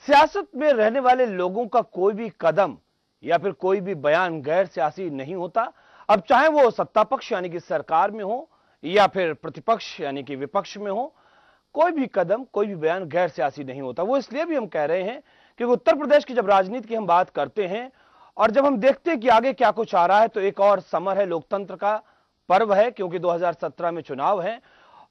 सियासत में रहने वाले लोगों का कोई भी कदम या फिर कोई भी बयान गैर सियासी नहीं होता। अब चाहे वो सत्ता पक्ष यानी कि सरकार में हो या फिर प्रतिपक्ष यानी कि विपक्ष में हो, कोई भी कदम कोई भी बयान गैर सियासी नहीं होता। वो इसलिए भी हम कह रहे हैं क्योंकि उत्तर प्रदेश की जब राजनीति की हम बात करते हैं और जब हम देखते हैं कि आगे क्या कुछ आ रहा है, तो एक और समर है, लोकतंत्र का पर्व है, क्योंकि 2017 में चुनाव है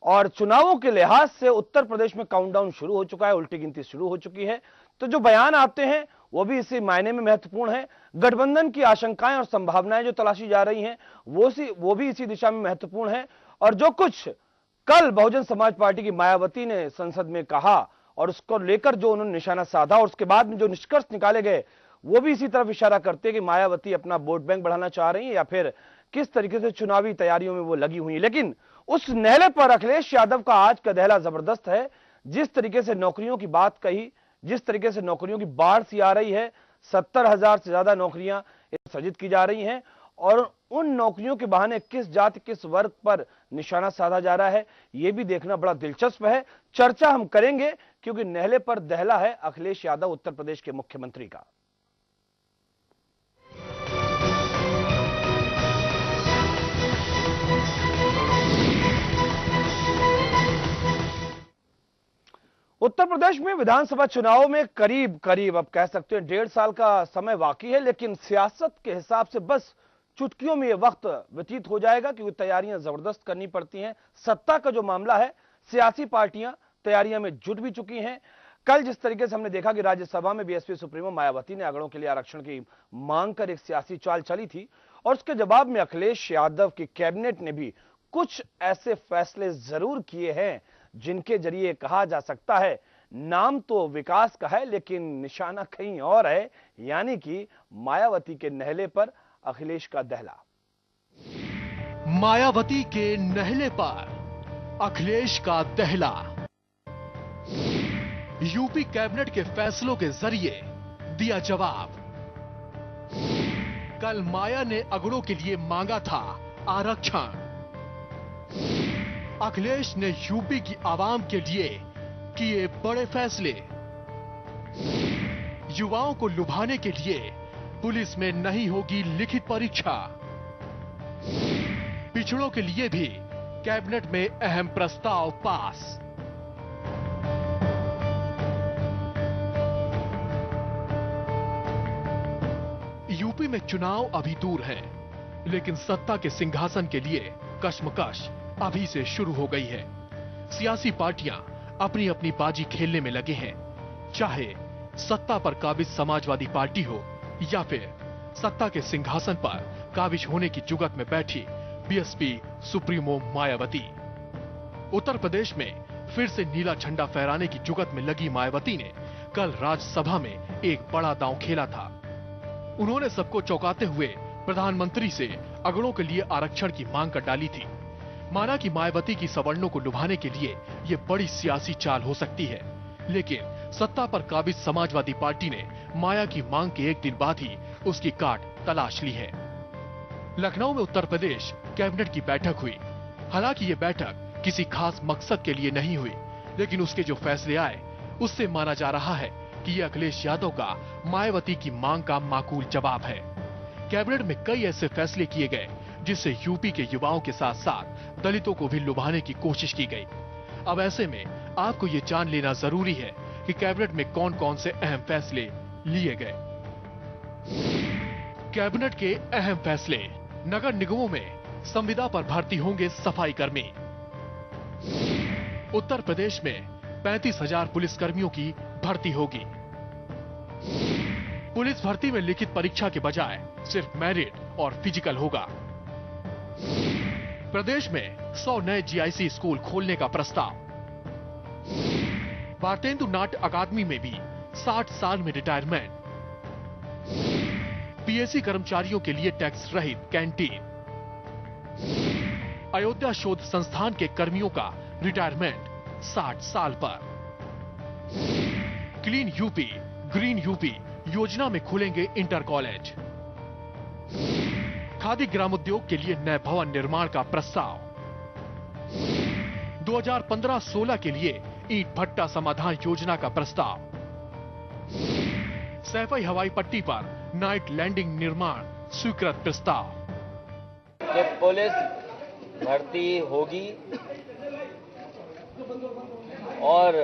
और चुनावों के लिहाज से उत्तर प्रदेश में काउंटडाउन शुरू हो चुका है, उल्टी गिनती शुरू हो चुकी है। तो जो बयान आते हैं वो भी इसी मायने में महत्वपूर्ण है। गठबंधन की आशंकाएं और संभावनाएं जो तलाशी जा रही हैं वो भी इसी दिशा में महत्वपूर्ण है। और जो कुछ कल बहुजन समाज पार्टी की मायावती ने संसद में कहा और उसको लेकर जो उन्होंने निशाना साधा और उसके बाद में जो निष्कर्ष निकाले गए वो भी इसी तरफ इशारा करते हैं कि मायावती अपना वोट बैंक बढ़ाना चाह रही है या फिर किस तरीके से चुनावी तैयारियों में वो लगी हुई है। लेकिन उस नहले पर अखिलेश यादव का आज का दहला जबरदस्त है। जिस तरीके से नौकरियों की बात कही, जिस तरीके से नौकरियों की बाढ़ सी आ रही है, 70,000 से ज्यादा नौकरियां सृजित की जा रही हैं और उन नौकरियों के बहाने किस जाति किस वर्ग पर निशाना साधा जा रहा है, यह भी देखना बड़ा दिलचस्प है। चर्चा हम करेंगे क्योंकि नहले पर दहला है अखिलेश यादव उत्तर प्रदेश के मुख्यमंत्री का। उत्तर प्रदेश में विधानसभा चुनाव में करीब करीब अब कह सकते हैं 1.5 साल का समय बाकी है, लेकिन सियासत के हिसाब से बस चुटकियों में यह वक्त व्यतीत हो जाएगा क्योंकि तैयारियां जबरदस्त करनी पड़ती हैं। सत्ता का जो मामला है, सियासी पार्टियां तैयारियां में जुट भी चुकी हैं। कल जिस तरीके से हमने देखा कि राज्यसभा में बीएसपी सुप्रीमो मायावती ने अगड़ों के लिए आरक्षण की मांग कर एक सियासी चाल चली थी और उसके जवाब में अखिलेश यादव की कैबिनेट ने भी कुछ ऐसे फैसले जरूर किए हैं जिनके जरिए कहा जा सकता है नाम तो विकास का है लेकिन निशाना कहीं और है, यानी कि मायावती के नहले पर अखिलेश का दहला। मायावती के नहले पर अखिलेश का दहला। यूपी कैबिनेट के फैसलों के जरिए दिया जवाब। कल माया ने अगड़ों के लिए मांगा था आरक्षण। अखिलेश ने यूपी की आवाम के लिए किए बड़े फैसले। युवाओं को लुभाने के लिए पुलिस में नहीं होगी लिखित परीक्षा। पिछड़ों के लिए भी कैबिनेट में अहम प्रस्ताव पास। यूपी में चुनाव अभी दूर है, लेकिन सत्ता के सिंहासन के लिए कश्मकश अभी से शुरू हो गई है। सियासी पार्टियां अपनी अपनी बाजी खेलने में लगे हैं, चाहे सत्ता पर काबिज समाजवादी पार्टी हो या फिर सत्ता के सिंहासन पर काबिज होने की जुगत में बैठी बीएसपी सुप्रीमो मायावती। उत्तर प्रदेश में फिर से नीला झंडा फहराने की जुगत में लगी मायावती ने कल राज्यसभा में एक बड़ा दांव खेला था। उन्होंने सबको चौंकाते हुए प्रधानमंत्री से अगड़ों के लिए आरक्षण की मांग कर डाली थी। माना कि मायावती की सवर्णों को लुभाने के लिए यह बड़ी सियासी चाल हो सकती है, लेकिन सत्ता पर काबिज समाजवादी पार्टी ने माया की मांग के एक दिन बाद ही उसकी काट तलाश ली है। लखनऊ में उत्तर प्रदेश कैबिनेट की बैठक हुई। हालांकि ये बैठक किसी खास मकसद के लिए नहीं हुई, लेकिन उसके जो फैसले आए उससे माना जा रहा है कि यह अखिलेश यादव का मायावती की मांग का माकूल जवाब है। कैबिनेट में कई ऐसे फैसले किए गए जिससे यूपी के युवाओं के साथ साथ दलितों को भी लुभाने की कोशिश की गई। अब ऐसे में आपको ये जान लेना जरूरी है कि कैबिनेट में कौन कौन से अहम फैसले लिए गए। कैबिनेट के अहम फैसले। नगर निगमों में संविदा पर भर्ती होंगे सफाई कर्मी। उत्तर प्रदेश में 35,000 पुलिसकर्मियों की भर्ती होगी। पुलिस भर्ती में लिखित परीक्षा के बजाय सिर्फ मेरिट और फिजिकल होगा। प्रदेश में 100 नए जीआईसी स्कूल खोलने का प्रस्ताव। भारतेंदु नाट्य अकादमी में भी 60 साल में रिटायरमेंट। पीएससी कर्मचारियों के लिए टैक्स रहित कैंटीन। अयोध्या शोध संस्थान के कर्मियों का रिटायरमेंट 60 साल पर। क्लीन यूपी ग्रीन यूपी योजना में खुलेंगे इंटर कॉलेज। खादी ग्रामोद्योग के लिए नए भवन निर्माण का प्रस्ताव। 2015-16 के लिए ईंट भट्टा समाधान योजना का प्रस्ताव। सैफई हवाई पट्टी पर नाइट लैंडिंग निर्माण स्वीकृत प्रस्ताव। कि पुलिस भर्ती होगी और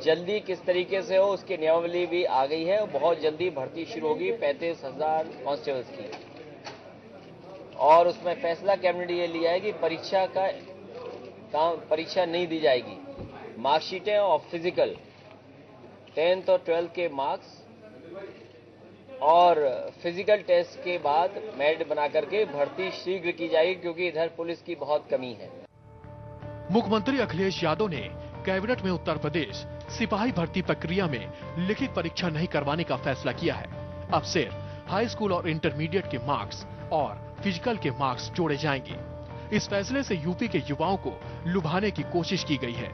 जल्दी किस तरीके से हो उसकी नियमावली भी आ गई है। बहुत जल्दी भर्ती शुरू होगी 35,000 कांस्टेबल्स की, और उसमें फैसला कैबिनेट ये लिया है कि परीक्षा नहीं दी जाएगी। मार्कशीटें और फिजिकल 10th और 12th के मार्क्स और फिजिकल टेस्ट के बाद मेरिट बना करके भर्ती शीघ्र की जाएगी, क्योंकि इधर पुलिस की बहुत कमी है। मुख्यमंत्री अखिलेश यादव ने कैबिनेट में उत्तर प्रदेश सिपाही भर्ती प्रक्रिया में लिखित परीक्षा नहीं करवाने का फैसला किया है। अब सिर्फ हाई स्कूल और इंटरमीडिएट के मार्क्स और फिजिकल के मार्क्स जोड़े जाएंगे। इस फैसले से यूपी के युवाओं को लुभाने की कोशिश की गई है।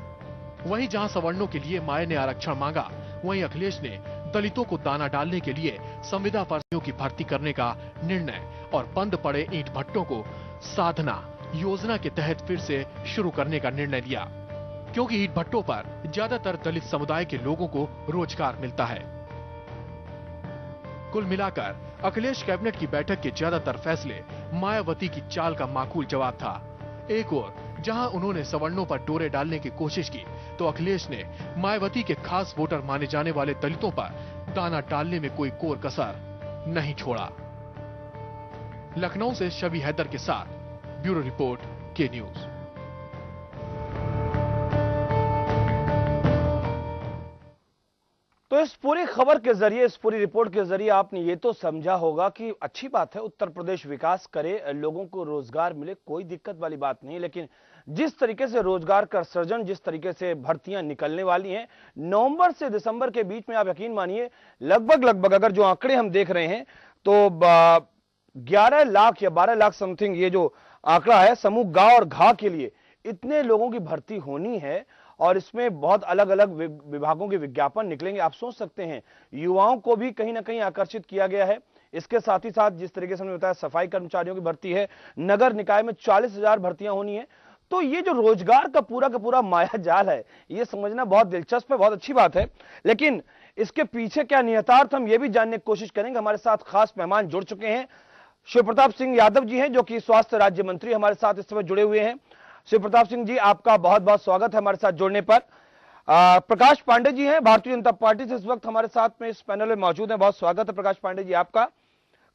वहीं जहां सवर्णों के लिए माया ने आरक्षण मांगा, वहीं अखिलेश ने दलितों को दाना डालने के लिए संविदा पर्चियों की भर्ती करने का निर्णय और बंद पड़े ईंट भट्टों को साधना योजना के तहत फिर से शुरू करने का निर्णय लिया, क्योंकि ईंट भट्टों पर ज्यादातर दलित समुदाय के लोगों को रोजगार मिलता है। कुल मिलाकर अखिलेश कैबिनेट की बैठक के ज्यादातर फैसले मायावती की चाल का माकूल जवाब था। एक ओर जहां उन्होंने सवर्णों पर डोरे डालने की कोशिश की, तो अखिलेश ने मायावती के खास वोटर माने जाने वाले दलितों पर दाना डालने में कोई कोर कसर नहीं छोड़ा। लखनऊ से शबी हैदर के साथ ब्यूरो रिपोर्ट, के न्यूज। तो इस पूरी खबर के जरिए, इस पूरी रिपोर्ट के जरिए आपने ये तो समझा होगा कि अच्छी बात है उत्तर प्रदेश विकास करे, लोगों को रोजगार मिले, कोई दिक्कत वाली बात नहीं। लेकिन जिस तरीके से रोजगार का सृजन, जिस तरीके से भर्तियां निकलने वाली हैं नवंबर से दिसंबर के बीच में, आप यकीन मानिए लगभग अगर जो आंकड़े हम देख रहे हैं तो 11 लाख या 12 लाख समथिंग ये जो आंकड़ा है समूह गा और घा के लिए इतने लोगों की भर्ती होनी है, और इसमें बहुत अलग अलग विभागों के विज्ञापन निकलेंगे। आप सोच सकते हैं युवाओं को भी कहीं ना कहीं आकर्षित किया गया है। इसके साथ ही साथ जिस तरीके से हमने बताया सफाई कर्मचारियों की भर्ती है, नगर निकाय में 40,000 भर्तियां होनी है। तो ये जो रोजगार का पूरा माया जाल है, ये समझना बहुत दिलचस्प है, बहुत अच्छी बात है। लेकिन इसके पीछे क्या निहितार्थ, हम ये भी जानने की कोशिश करेंगे। हमारे साथ खास मेहमान जुड़ चुके हैं। शिव प्रताप सिंह यादव जी हैं, जो कि स्वास्थ्य राज्य मंत्री हमारे साथ इस समय जुड़े हुए हैं। शिव प्रताप सिंह जी, आपका बहुत बहुत स्वागत है हमारे साथ जुड़ने पर। प्रकाश पांडे जी हैं, भारतीय जनता पार्टी से इस वक्त हमारे साथ में इस पैनल में मौजूद हैं। बहुत स्वागत है प्रकाश पांडे जी आपका।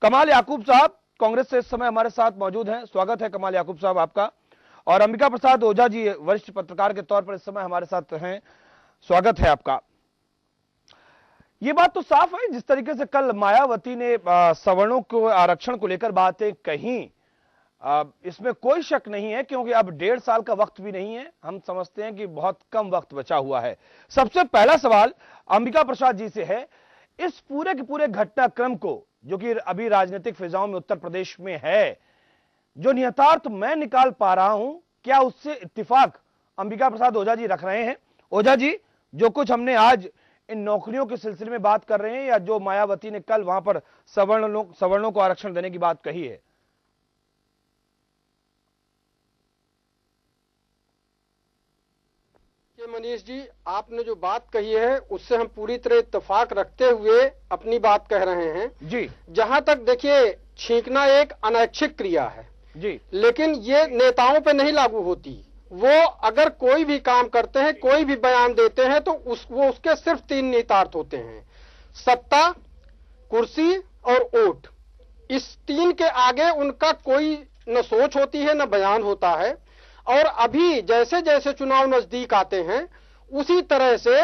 कमाल याकूब साहब कांग्रेस से इस समय हमारे साथ मौजूद हैं, स्वागत है कमाल याकूब साहब आपका। और अंबिका प्रसाद ओझा जी वरिष्ठ पत्रकार के तौर पर इस समय हमारे साथ हैं, स्वागत है आपका। ये बात तो साफ है, जिस तरीके से कल मायावती ने सवर्णों को आरक्षण को लेकर बातें कही, इसमें कोई शक नहीं है, क्योंकि अब 1.5 साल का वक्त भी नहीं है। हम समझते हैं कि बहुत कम वक्त बचा हुआ है। सबसे पहला सवाल अंबिका प्रसाद जी से है, इस पूरे के पूरे घटनाक्रम को, जो कि अभी राजनीतिक फिजाओं में उत्तर प्रदेश में है, जो निहितार्थ मैं निकाल पा रहा हूं, क्या उससे इत्तेफाक अंबिका प्रसाद ओझा जी रख रहे हैं? ओझा जी, जो कुछ हमने आज इन नौकरियों के सिलसिले में बात कर रहे हैं, या जो मायावती ने कल वहां पर सवर्णों को आरक्षण देने की बात कही है? मनीष जी, आपने जो बात कही है उससे हम पूरी तरह इत्तेफाक रखते हुए अपनी बात कह रहे हैं जी। जहां तक देखिए, छींकना एक अनैच्छिक क्रिया है जी, लेकिन ये नेताओं पे नहीं लागू होती। वो अगर कोई भी काम करते हैं, कोई भी बयान देते हैं, तो वो उसके सिर्फ 3 निहितार्थ होते हैं: सत्ता, कुर्सी और वोट। इस 3 के आगे उनका कोई न सोच होती है न बयान होता है। और अभी जैसे जैसे चुनाव नजदीक आते हैं, उसी तरह से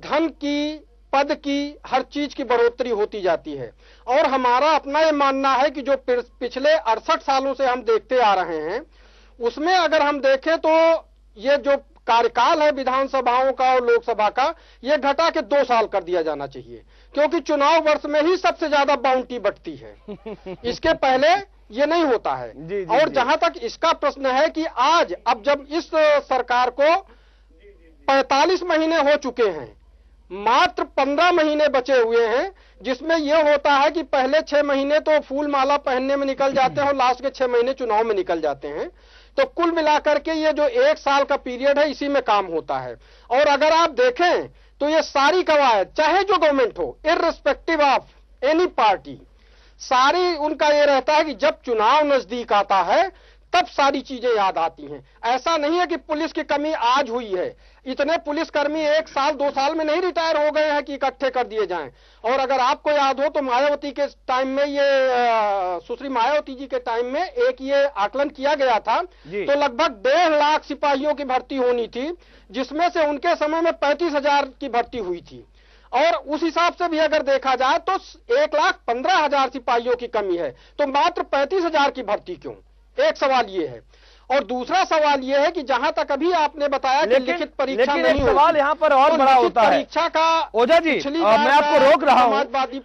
धन की, पद की, हर चीज की बढ़ोतरी होती जाती है। और हमारा अपना ये मानना है कि जो पिछले 68 सालों से हम देखते आ रहे हैं, उसमें अगर हम देखें तो ये जो कार्यकाल है विधानसभाओं का और लोकसभा का, ये घटा के 2 साल कर दिया जाना चाहिए, क्योंकि चुनाव वर्ष में ही सबसे ज्यादा बाउंटी बढ़ती है। इसके पहले ये नहीं होता है। और जहां तक इसका प्रश्न है कि आज, अब जब इस सरकार को 45 महीने हो चुके हैं, मात्र 15 महीने बचे हुए हैं, जिसमें यह होता है कि पहले 6 महीने तो फूल माला पहनने में निकल जाते हैं और लास्ट के 6 महीने चुनाव में निकल जाते हैं। तो कुल मिलाकर के ये जो 1 साल का पीरियड है, इसी में काम होता है। और अगर आप देखें तो ये सारी कवायद, चाहे जो गवर्नमेंट हो, इररिस्पेक्टिव ऑफ एनी पार्टी, सारी उनका ये रहता है कि जब चुनाव नजदीक आता है तब सारी चीजें याद आती हैं। ऐसा नहीं है कि पुलिस की कमी आज हुई है, इतने पुलिसकर्मी 1 साल 2 साल में नहीं रिटायर हो गए हैं कि इकट्ठे कर दिए जाएं। और अगर आपको याद हो तो मायावती के टाइम में, ये सुश्री मायावती जी के टाइम में एक ये आकलन किया गया था, तो लगभग 1.5 लाख सिपाहियों की भर्ती होनी थी, जिसमें से उनके समय में 35,000 की भर्ती हुई थी। और उस हिसाब से भी अगर देखा जाए तो 1,15,000 सिपाहियों की कमी है, तो मात्र 35,000 की भर्ती क्यों? एक सवाल ये है। और दूसरा सवाल ये है कि जहां तक अभी आपने बताया कि लिखित परीक्षा नहीं होगी, सवाल यहाँ पर और तो बड़ा होता है परीक्षा का, ओझा जी मैं आपको रोक रहा हूँ,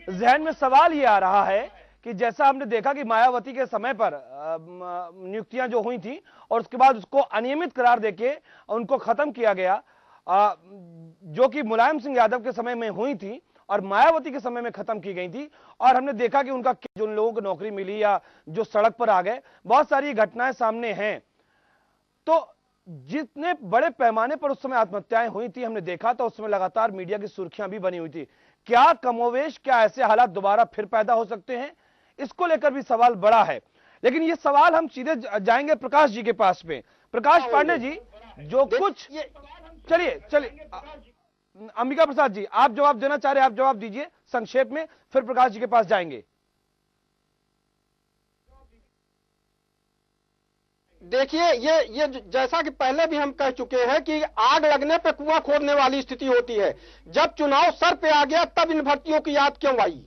जहन में सवाल ये आ रहा है कि जैसा हमने देखा कि मायावती के समय पर नियुक्तियां जो हुई थी और उसके बाद उसको अनियमित करार देके उनको खत्म किया गया, जो कि मुलायम सिंह यादव के समय में हुई थी और मायावती के समय में खत्म की गई थी। और हमने देखा कि उनका जो लोगों को नौकरी मिली या जो सड़क पर आ गए, बहुत सारी घटनाएं सामने हैं। तो जितने बड़े पैमाने पर उस समय आत्महत्याएं हुई थी हमने देखा था, उस समय लगातार मीडिया की सुर्खियां भी बनी हुई थी। क्या कमोवेश, क्या ऐसे हालात दोबारा फिर पैदा हो सकते हैं? इसको लेकर भी सवाल बड़ा है। लेकिन ये सवाल हम सीधे जाएंगे प्रकाश जी के पास में। प्रकाश पांडे जी, जो कुछ, चलिए अंबिका प्रसाद जी, आप जवाब देना चाह रहे हैं, आप जवाब दीजिए संक्षेप में, फिर प्रकाश जी के पास जाएंगे। देखिए, ये जैसा कि पहले भी हम कह चुके हैं कि आग लगने पे कुआं खोदने वाली स्थिति होती है। जब चुनाव सर पे आ गया तब इन भर्तियों की याद क्यों आई?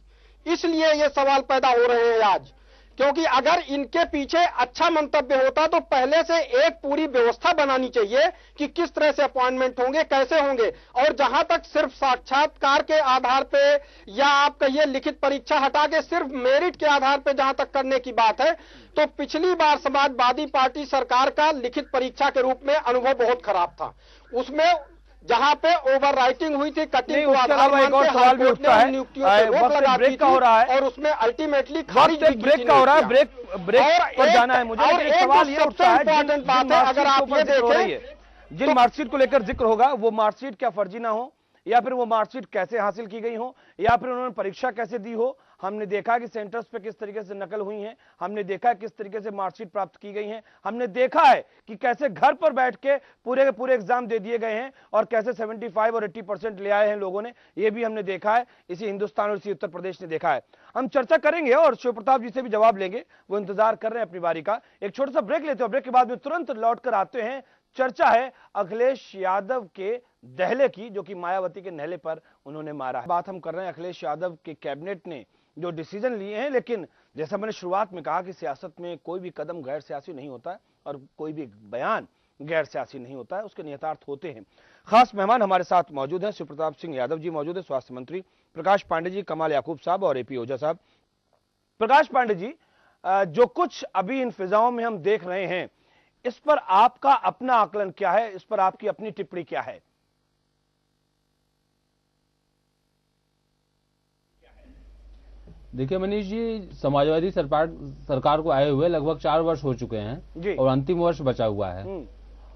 इसलिए ये सवाल पैदा हो रहे हैं आज, क्योंकि अगर इनके पीछे अच्छा मंतव्य होता तो पहले से एक पूरी व्यवस्था बनानी चाहिए कि किस तरह से अपॉइंटमेंट होंगे, कैसे होंगे। और जहां तक सिर्फ साक्षात्कार के आधार पे या आप कहिए लिखित परीक्षा हटा के सिर्फ मेरिट के आधार पे जहां तक करने की बात है, तो पिछली बार समाजवादी पार्टी सरकार का लिखित परीक्षा के रूप में अनुभव बहुत खराब था। उसमें जहां पे ओवर राइटिंग हुई थी, कटिंग को आधार मानते सवाल भी उठता है, ब्रेक का हो रहा है और उसमें अल्टीमेटली खारिज ब्रेक का हो रहा है, ब्रेक पर जाना है मुझे। लेकिन एक सवाल ये उठता है, इंपॉर्टेंट बात है, अगर आप ये देखें, जिन मार्कशीट को लेकर जिक्र होगा वो मार्कशीट क्या फर्जी ना हो, या फिर वो मार्कशीट कैसे हासिल की गई हो, या फिर उन्होंने परीक्षा कैसे दी हो। हमने देखा कि सेंटर्स पे किस तरीके से नकल हुई है, हमने देखा है किस तरीके से मार्कशीट प्राप्त की गई है, हमने देखा है कि कैसे घर पर बैठ के पूरे के पूरे एग्जाम दे दिए गए हैं और कैसे 75 और 80% ले आए हैं लोगों ने। ये भी हमने देखा है, इसी हिंदुस्तान और इसी उत्तर प्रदेश ने देखा है। हम चर्चा करेंगे और शिव प्रताप जी से भी जवाब लेंगे, वो इंतजार कर रहे हैं अपनी बारी का। एक छोटा सा ब्रेक लेते हैं, ब्रेक के बाद में तुरंत लौट कर आते हैं। चर्चा है अखिलेश यादव के दहले की, जो कि मायावती के नहले पर उन्होंने मारा है। बात हम कर रहे हैं अखिलेश यादव के कैबिनेट ने जो डिसीजन लिए हैं, लेकिन जैसा मैंने शुरुआत में कहा कि सियासत में कोई भी कदम गैर सियासी नहीं होता है और कोई भी बयान गैर सियासी नहीं होता है, उसके निहितार्थ होते हैं। खास मेहमान हमारे साथ मौजूद हैं, शिव प्रताप सिंह यादव जी मौजूद है, स्वास्थ्य मंत्री प्रकाश पांडे जी, कमाल याकूब साहब और एपी ओझा साहब। प्रकाश पांडे जी, जो कुछ अभी इन फिजाओं में हम देख रहे हैं, इस पर आपका अपना आकलन क्या है, इस पर आपकी अपनी टिप्पणी क्या है? देखिए मनीष जी, समाजवादी सरकार को आए हुए लगभग 4 वर्ष हो चुके हैं और अंतिम वर्ष बचा हुआ है।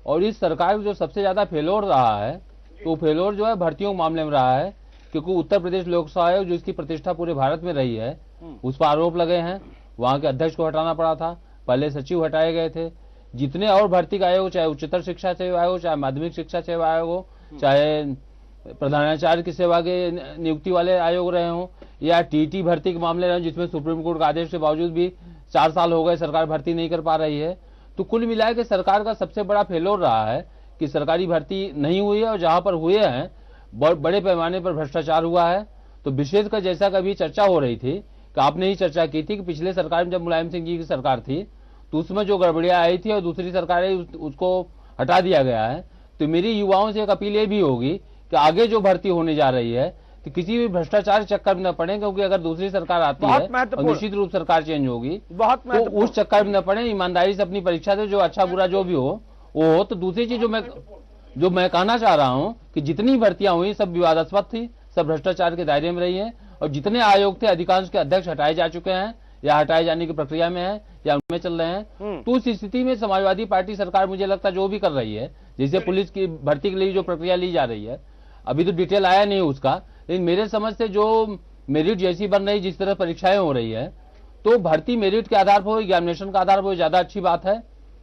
और इस सरकार में जो सबसे ज्यादा फेलोर रहा है, तो फेलोर जो है भर्तियों के मामले में रहा है, क्योंकि उत्तर प्रदेश लोकसभा आयोग जो इसकी प्रतिष्ठा पूरे भारत में रही है, उस पर आरोप लगे हैं। वहां के अध्यक्ष को हटाना पड़ा था, पहले सचिव हटाए गए थे। जितने और भर्ती का आयोग, चाहे उच्चतर शिक्षा सेवा आयोग, चाहे माध्यमिक शिक्षा सेवा आयोग हो, चाहे प्रधानाचार्य की सेवा के नियुक्ति वाले आयोग रहे हों, या टीटी भर्ती के मामले रहे, जिसमें सुप्रीम कोर्ट के आदेश के बावजूद भी 4 साल हो गए सरकार भर्ती नहीं कर पा रही है। तो कुल मिलाकर के सरकार का सबसे बड़ा फेलोर रहा है कि सरकारी भर्ती नहीं हुई है, और जहां पर हुए हैं बड़े पैमाने पर भ्रष्टाचार हुआ है। तो विशेषकर जैसा कभी चर्चा हो रही थी, कि आपने ही चर्चा की थी कि पिछले सरकार में जब मुलायम सिंह जी की सरकार थी तो उसमें जो गड़बड़ियां आई थी और दूसरी सरकारें उसको हटा दिया गया है। तो मेरी युवाओं से एक अपील ये भी होगी कि आगे जो भर्ती होने जा रही है तो किसी भी भ्रष्टाचार चक्कर में न पड़े, क्योंकि अगर दूसरी सरकार आती है और निश्चित रूप सरकार चेंज होगी तो उस चक्कर में न पड़े, ईमानदारी से अपनी परीक्षा दे, जो अच्छा बुरा जो भी हो वो हो। तो दूसरी चीज जो मैं कहना चाह रहा हूं कि जितनी भर्तियां हुई सब विवादास्पद थी, सब भ्रष्टाचार के दायरे में रही है, और जितने आयोग थे अधिकांश के अध्यक्ष हटाए जा चुके हैं या हटाए जाने की प्रक्रिया में है या उनमें चल रहे हैं। तो उस स्थिति में समाजवादी पार्टी सरकार मुझे लगता है जो भी कर रही है, जैसे पुलिस की भर्ती के लिए जो प्रक्रिया ली जा रही है, अभी तो डिटेल आया नहीं उसका, लेकिन मेरे समझ से जो मेरिट जैसी बन रही, जिस तरह परीक्षाएं हो रही है, तो भर्ती मेरिट के आधार पर हो, एग्जामिनेशन का आधार पर ज्यादा अच्छी बात है।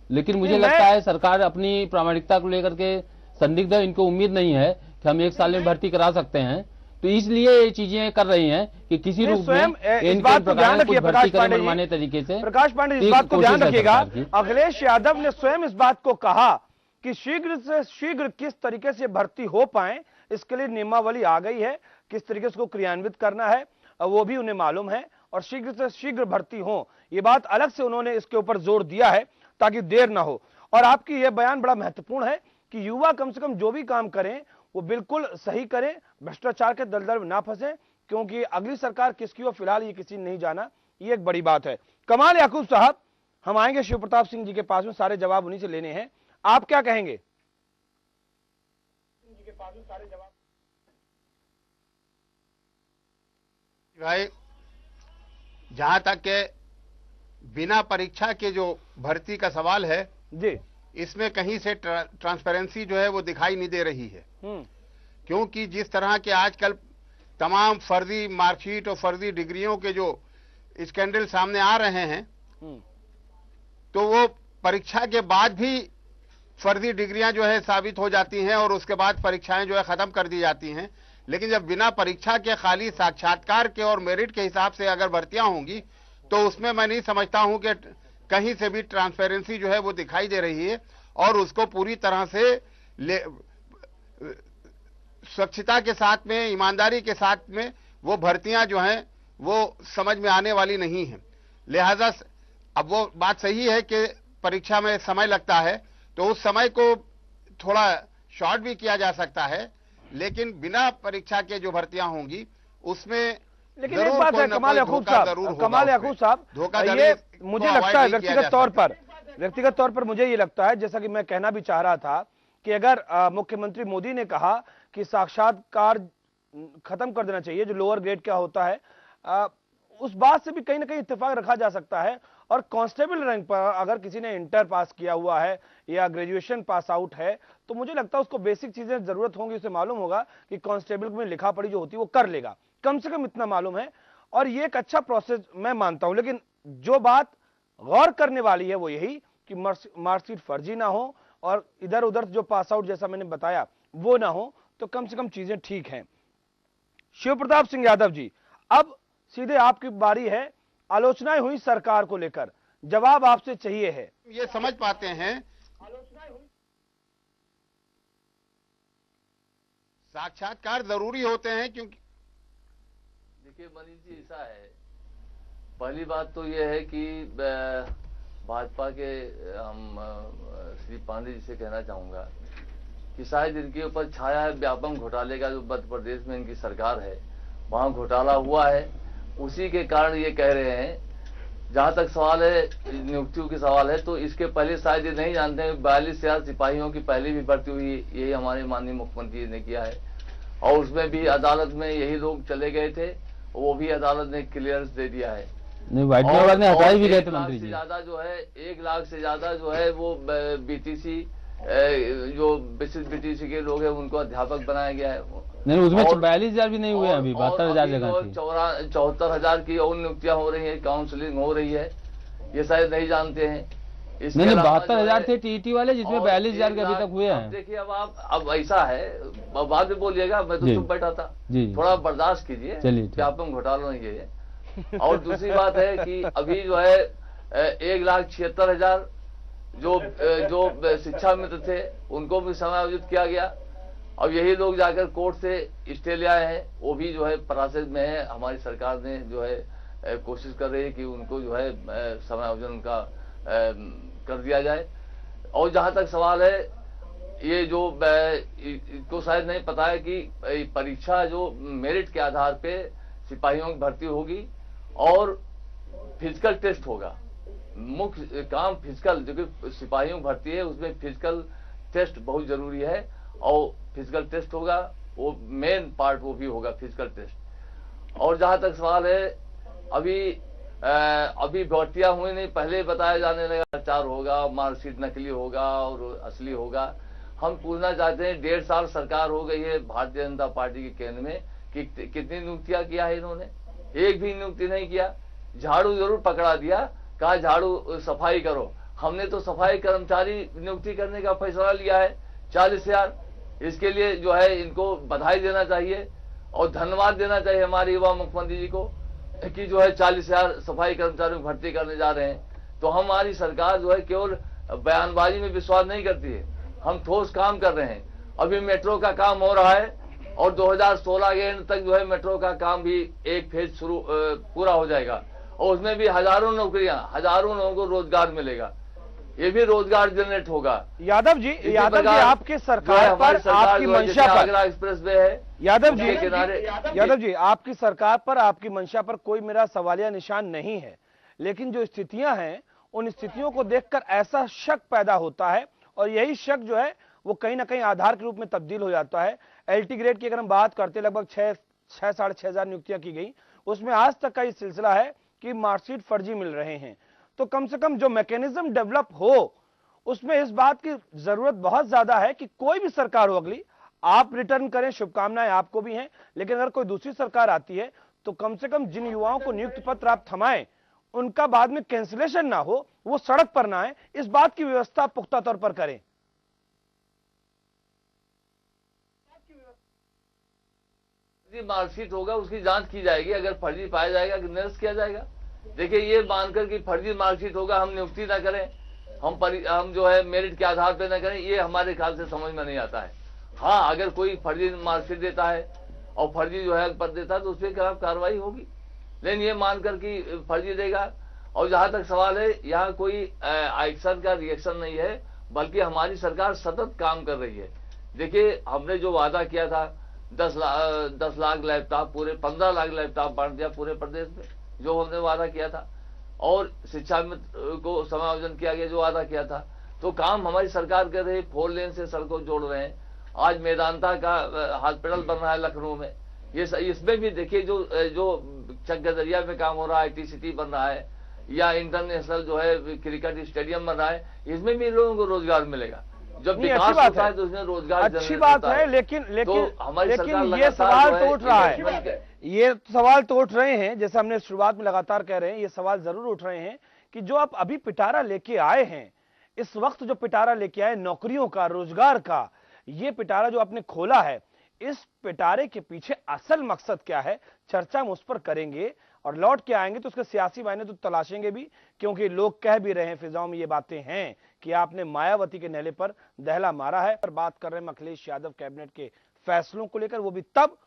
लेकिन मुझे लगता है सरकार अपनी प्रामाणिकता को लेकर के संदिग्ध है, इनको उम्मीद नहीं है कि हम 1 साल में भर्ती करा सकते हैं, तो इसलिए ये चीजें कर रही हैं कि किसी रूप में इस बात को ध्यान रखिए भर्ती करें मनमाने तरीके से। प्रकाश पांडे, इस बात को ध्यान रखिएगा, अखिलेश यादव ने स्वयं इस बात को कहा कि शीघ्र से शीघ्र किस तरीके से भर्ती हो पाए, इसके लिए नियमावली आ गई है, किस तरीके से उसको क्रियान्वित करना है वो भी उन्हें मालूम है, और शीघ्र से शीघ्र भर्ती हो, ये बात अलग से उन्होंने इसके ऊपर जोर दिया है ताकि देर ना हो। और आपकी यह बयान बड़ा महत्वपूर्ण है कि युवा कम से कम जो भी काम करें वो बिल्कुल सही करें, भ्रष्टाचार के दलदल में ना फंसे, क्योंकि अगली सरकार किसकी हो फिलहाल ये किसी ने नहीं जाना, ये एक बड़ी बात है। कमाल याकूब साहब, हम आएंगे शिव प्रताप सिंह जी के पास में, सारे जवाब उन्हीं से लेने हैं, आप क्या कहेंगे? भाई, जहां तक के बिना परीक्षा के जो भर्ती का सवाल है जी, इसमें कहीं से ट्रांसपेरेंसी जो है वो दिखाई नहीं दे रही है। क्योंकि जिस तरह के आजकल तमाम फर्जी मार्कशीट और फर्जी डिग्रियों के जो स्कैंडल सामने आ रहे हैं, तो वो परीक्षा के बाद भी फर्जी डिग्रियां जो है साबित हो जाती हैं और उसके बाद परीक्षाएं जो है खत्म कर दी जाती हैं। लेकिन जब बिना परीक्षा के खाली साक्षात्कार के और मेरिट के हिसाब से अगर भर्तियां होंगी, तो उसमें मैं नहीं समझता हूं कि कहीं से भी ट्रांसपेरेंसी जो है वो दिखाई दे रही है, और उसको पूरी तरह से स्वच्छता के साथ में, ईमानदारी के साथ में वो भर्तियां जो हैं वो समझ में आने वाली नहीं है। लिहाजा अब वो बात सही है कि परीक्षा में समय लगता है, तो उस समय को थोड़ा शॉर्ट भी किया जा सकता है, लेकिन बिना परीक्षा के जो भर्तियां होंगी उसमें लेकिन एक बात है कमाल याकूब साहब, ये मुझे लगता है व्यक्तिगत तौर पर मुझे ये लगता है, जैसा कि मैं कहना भी चाह रहा था, कि अगर मुख्यमंत्री मोदी ने कहा कि साक्षात्कार खत्म कर देना चाहिए, जो लोअर ग्रेड का होता है, उस बात से भी कहीं ना कहीं इत्तेफाक रखा जा सकता है। और कांस्टेबल रैंक पर अगर किसी ने इंटर पास किया हुआ है या ग्रेजुएशन पास आउट है, तो मुझे लगता है उसको बेसिक चीजें जरूरत होंगी, उसे मालूम होगा कि कांस्टेबल में लिखा पढ़ी जो होती है वो कर लेगा, कम से कम इतना मालूम है, और ये एक अच्छा प्रोसेस मैं मानता हूं। लेकिन जो बात गौर करने वाली है वो यही कि मार्कशीट फर्जी ना हो और इधर उधर जो पास आउट जैसा मैंने बताया वो ना हो, तो कम से कम चीजें ठीक हैं। शिव प्रताप सिंह यादव जी, अब सीधे आपकी बारी है, आलोचनाएं हुई सरकार को लेकर, जवाब आपसे चाहिए है। ये समझ पाते हैं साक्षात्कार जरूरी होते हैं, क्योंकि देखिए मनीष जी, ऐसा है, पहली बात तो ये है कि भाजपा के हम श्री पांडे जी से कहना चाहूंगा कि शायद इनके ऊपर छाया है व्यापक घोटाले का, जो मध्य प्रदेश में इनकी सरकार है वहां घोटाला हुआ है, उसी के कारण ये कह रहे हैं। जहां तक सवाल है नियुक्तियों के सवाल है, तो इसके पहले शायद ये नहीं जानते हैं 42,000 सिपाहियों की पहले भी भर्ती हुई, यही हमारे माननीय मुख्यमंत्री ने किया है, और उसमें भी अदालत में यही लोग चले गए थे, वो भी अदालत ने क्लियरेंस दे दिया है। नहीं, वाइट पेपर ने हटाई भी गए थे मंत्री जी। ज्यादा जो है 1 लाख से ज्यादा जो है वो बीटीसी, जो विशिष्ट बीटीसी के लोग हैं उनको अध्यापक बनाया गया है। नहीं, उसमें 42,000 भी नहीं हुए हैं, अभी 72,000 जगह थी। 74,000 की और नियुक्तियां हो रही है, काउंसलिंग हो रही है, ये शायद नहीं जानते हैं। नहीं, 72,000 थे टीईटी वाले, जिसमें 42,000 के अभी तक हुए हैं। देखिए अब ऐसा है, बाद में बोलिएगा, मैं तो चुप बैठा था, थोड़ा बर्दाश्त कीजिए, व्यापक घोटाला नहीं है। और दूसरी बात है कि अभी जो है 1,76,000 जो शिक्षा मित्र थे उनको भी समायोजित किया गया। अब यही लोग जाकर कोर्ट से स्टे ले आए हैं, वो भी जो है प्रोसेस में है। हमारी सरकार ने जो है कोशिश कर रही है कि उनको जो है समायोजन उनका कर दिया जाए। और जहां तक सवाल है, ये जो इसको शायद नहीं पता है कि परीक्षा जो मेरिट के आधार पे सिपाहियों की भर्ती होगी और फिजिकल टेस्ट होगा। मुख्य काम फिजिकल, जो कि सिपाहियों की भर्ती है उसमें फिजिकल टेस्ट बहुत जरूरी है, और फिजिकल टेस्ट होगा, वो मेन पार्ट वो भी होगा फिजिकल टेस्ट। और जहां तक सवाल है, अभी भर्तियां हुई नहीं, पहले बताया जाने लगा प्रचार होगा, मार्कशीट नकली होगा और असली होगा। हम पूछना चाहते हैं 1.5 साल सरकार हो गई है भारतीय जनता पार्टी के केंद्र में कि कितनी नियुक्तियां किया है इन्होंने? एक भी नियुक्ति नहीं किया। झाड़ू जरूर पकड़ा दिया, कहा झाड़ू सफाई करो। हमने तो सफाई कर्मचारी नियुक्ति करने का फैसला लिया है 40,000। इसके लिए जो है इनको बधाई देना चाहिए और धन्यवाद देना चाहिए हमारे युवा मुख्यमंत्री जी को कि जो है 40,000 सफाई कर्मचारियों को भर्ती करने जा रहे हैं। तो हमारी सरकार जो है केवल बयानबाजी में विश्वास नहीं करती है, हम ठोस काम कर रहे हैं। अभी मेट्रो का काम हो रहा है और 2016 के एंड तक जो है मेट्रो का काम भी एक फेज पूरा हो जाएगा और उसमें भी हजारों नौकरियां, हजारों लोगों को रोजगार मिलेगा, ये भी रोजगार जनरेट होगा। यादव जी आपकी सरकार पर, आपकी मंशा पर, आगरा एक्सप्रेस वे है यादव जी आपकी सरकार पर, आपकी मंशा पर कोई मेरा सवालिया निशान नहीं है, लेकिन जो स्थितियां हैं उन स्थितियों को देखकर ऐसा शक पैदा होता है और यही शक जो है वो कहीं ना कहीं आधार के रूप में तब्दील हो जाता है। एलटी ग्रेड की अगर हम बात करते हैं, लगभग 6,000 साढ़े 6,000 नियुक्तियां की गई, उसमें आज तक का ये सिलसिला है कि मार्कशीट फर्जी मिल रहे हैं। तो कम से कम जो मैकेनिज्म डेवलप हो उसमें इस बात की जरूरत बहुत ज्यादा है कि कोई भी सरकार हो अगली, आप रिटर्न करें, शुभकामनाएं आपको भी हैं, लेकिन अगर कोई दूसरी सरकार आती है तो कम से कम जिन युवाओं को नियुक्ति पत्र आप थमाएं उनका बाद में कैंसिलेशन ना हो, वो सड़क पर ना आए, इस बात की व्यवस्था पुख्ता तौर पर करें। मार्कशीट होगा उसकी जांच की जाएगी, अगर फर्जी पाया जाएगा निरस्त किया जाएगा। देखिए ये मानकर कि फर्जी मार्कशीट होगा हम नियुक्ति ना करें, हम जो है मेरिट के आधार पर ना करें, ये हमारे ख्याल से समझ में नहीं आता है। हाँ, अगर कोई फर्जी मार्कशीट देता है और फर्जी जो है पद देता है तो उसके खिलाफ कार्रवाई होगी, लेकिन ये मानकर कि फर्जी देगा। और जहां तक सवाल है, यहाँ कोई एक्शन का रिएक्शन नहीं है, बल्कि हमारी सरकार सतत काम कर रही है। देखिए हमने जो वादा किया था 10 लाख लैपटॉप, पूरे 15 लाख लैपटॉप बांट दिया पूरे प्रदेश में, जो हमने वादा किया था, और शिक्षा मित्र को समायोजन किया गया जो वादा किया था। तो काम हमारी सरकार कर रही है, 4 लेन से सड़कों जोड़ रहे हैं। आज मेदांता का हॉस्पिटल बन रहा है लखनऊ में, ये इसमें भी देखिए जो चकगदरिया में काम हो रहा है, IT सिटी बन रहा है, या इंटरनेशनल जो है क्रिकेट स्टेडियम बन रहा है, इसमें भी लोगों को रोजगार मिलेगा। जब विकास होता है तो उसमें रोजगार अच्छी बात है, लेकिन ये सवाल तो उठ रहा है, ये सवाल तो उठ रहे हैं, जैसे हमने शुरुआत में लगातार कह रहे हैं, ये सवाल जरूर उठ रहे हैं कि जो आप अभी पिटारा लेके आए हैं, इस वक्त जो पिटारा लेके आए नौकरियों का, रोजगार का, ये पिटारा जो आपने खोला है, इस पिटारे के पीछे असल मकसद क्या है, चर्चा हम उस पर करेंगे और लौट के आएंगे तो उसके सियासी मायने तो तलाशेंगे भी, क्योंकि लोग कह भी रहे हैं, फिजाओं में ये बातें हैं कि आपने मायावती के नेले पर दहला मारा है। पर बात कर रहे हैं अखिलेश यादव कैबिनेट के फैसलों को लेकर, वो भी तब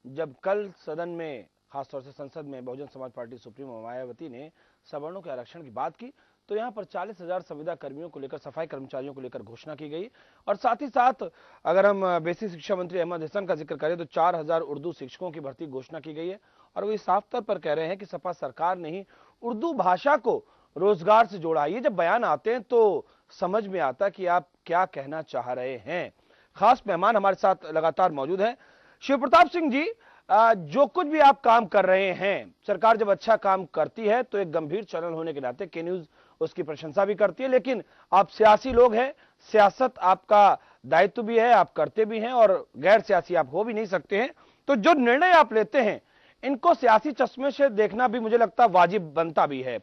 जब कल सदन में, खासतौर से संसद में, बहुजन समाज पार्टी सुप्रीमो मायावती ने सवर्णों के आरक्षण की बात की, तो यहां पर 40,000 संविदा कर्मियों को लेकर, सफाई कर्मचारियों को लेकर घोषणा की गई। और साथ ही साथ अगर हम बेसिक शिक्षा मंत्री अहमद हसन का जिक्र करें तो 4,000 उर्दू शिक्षकों की भर्ती घोषणा की गई है। और वो साफ तौर पर कह रहे हैं कि सपा सरकार ने ही उर्दू भाषा को रोजगार से जोड़ा। ये जब बयान आते हैं तो समझ में आता है कि आप क्या कहना चाह रहे हैं। खास मेहमान हमारे साथ लगातार मौजूद हैं। शिव प्रताप सिंह जी, जो कुछ भी आप काम कर रहे हैं, सरकार जब अच्छा काम करती है तो एक गंभीर चैनल होने के नाते के न्यूज उसकी प्रशंसा भी करती है, लेकिन आप सियासी लोग हैं, सियासत आपका दायित्व भी है, आप करते भी हैं और गैर सियासी आप हो भी नहीं सकते हैं। तो जो निर्णय आप लेते हैं इनको सियासी चश्मे से देखना भी मुझे लगता वाजिब बनता भी है।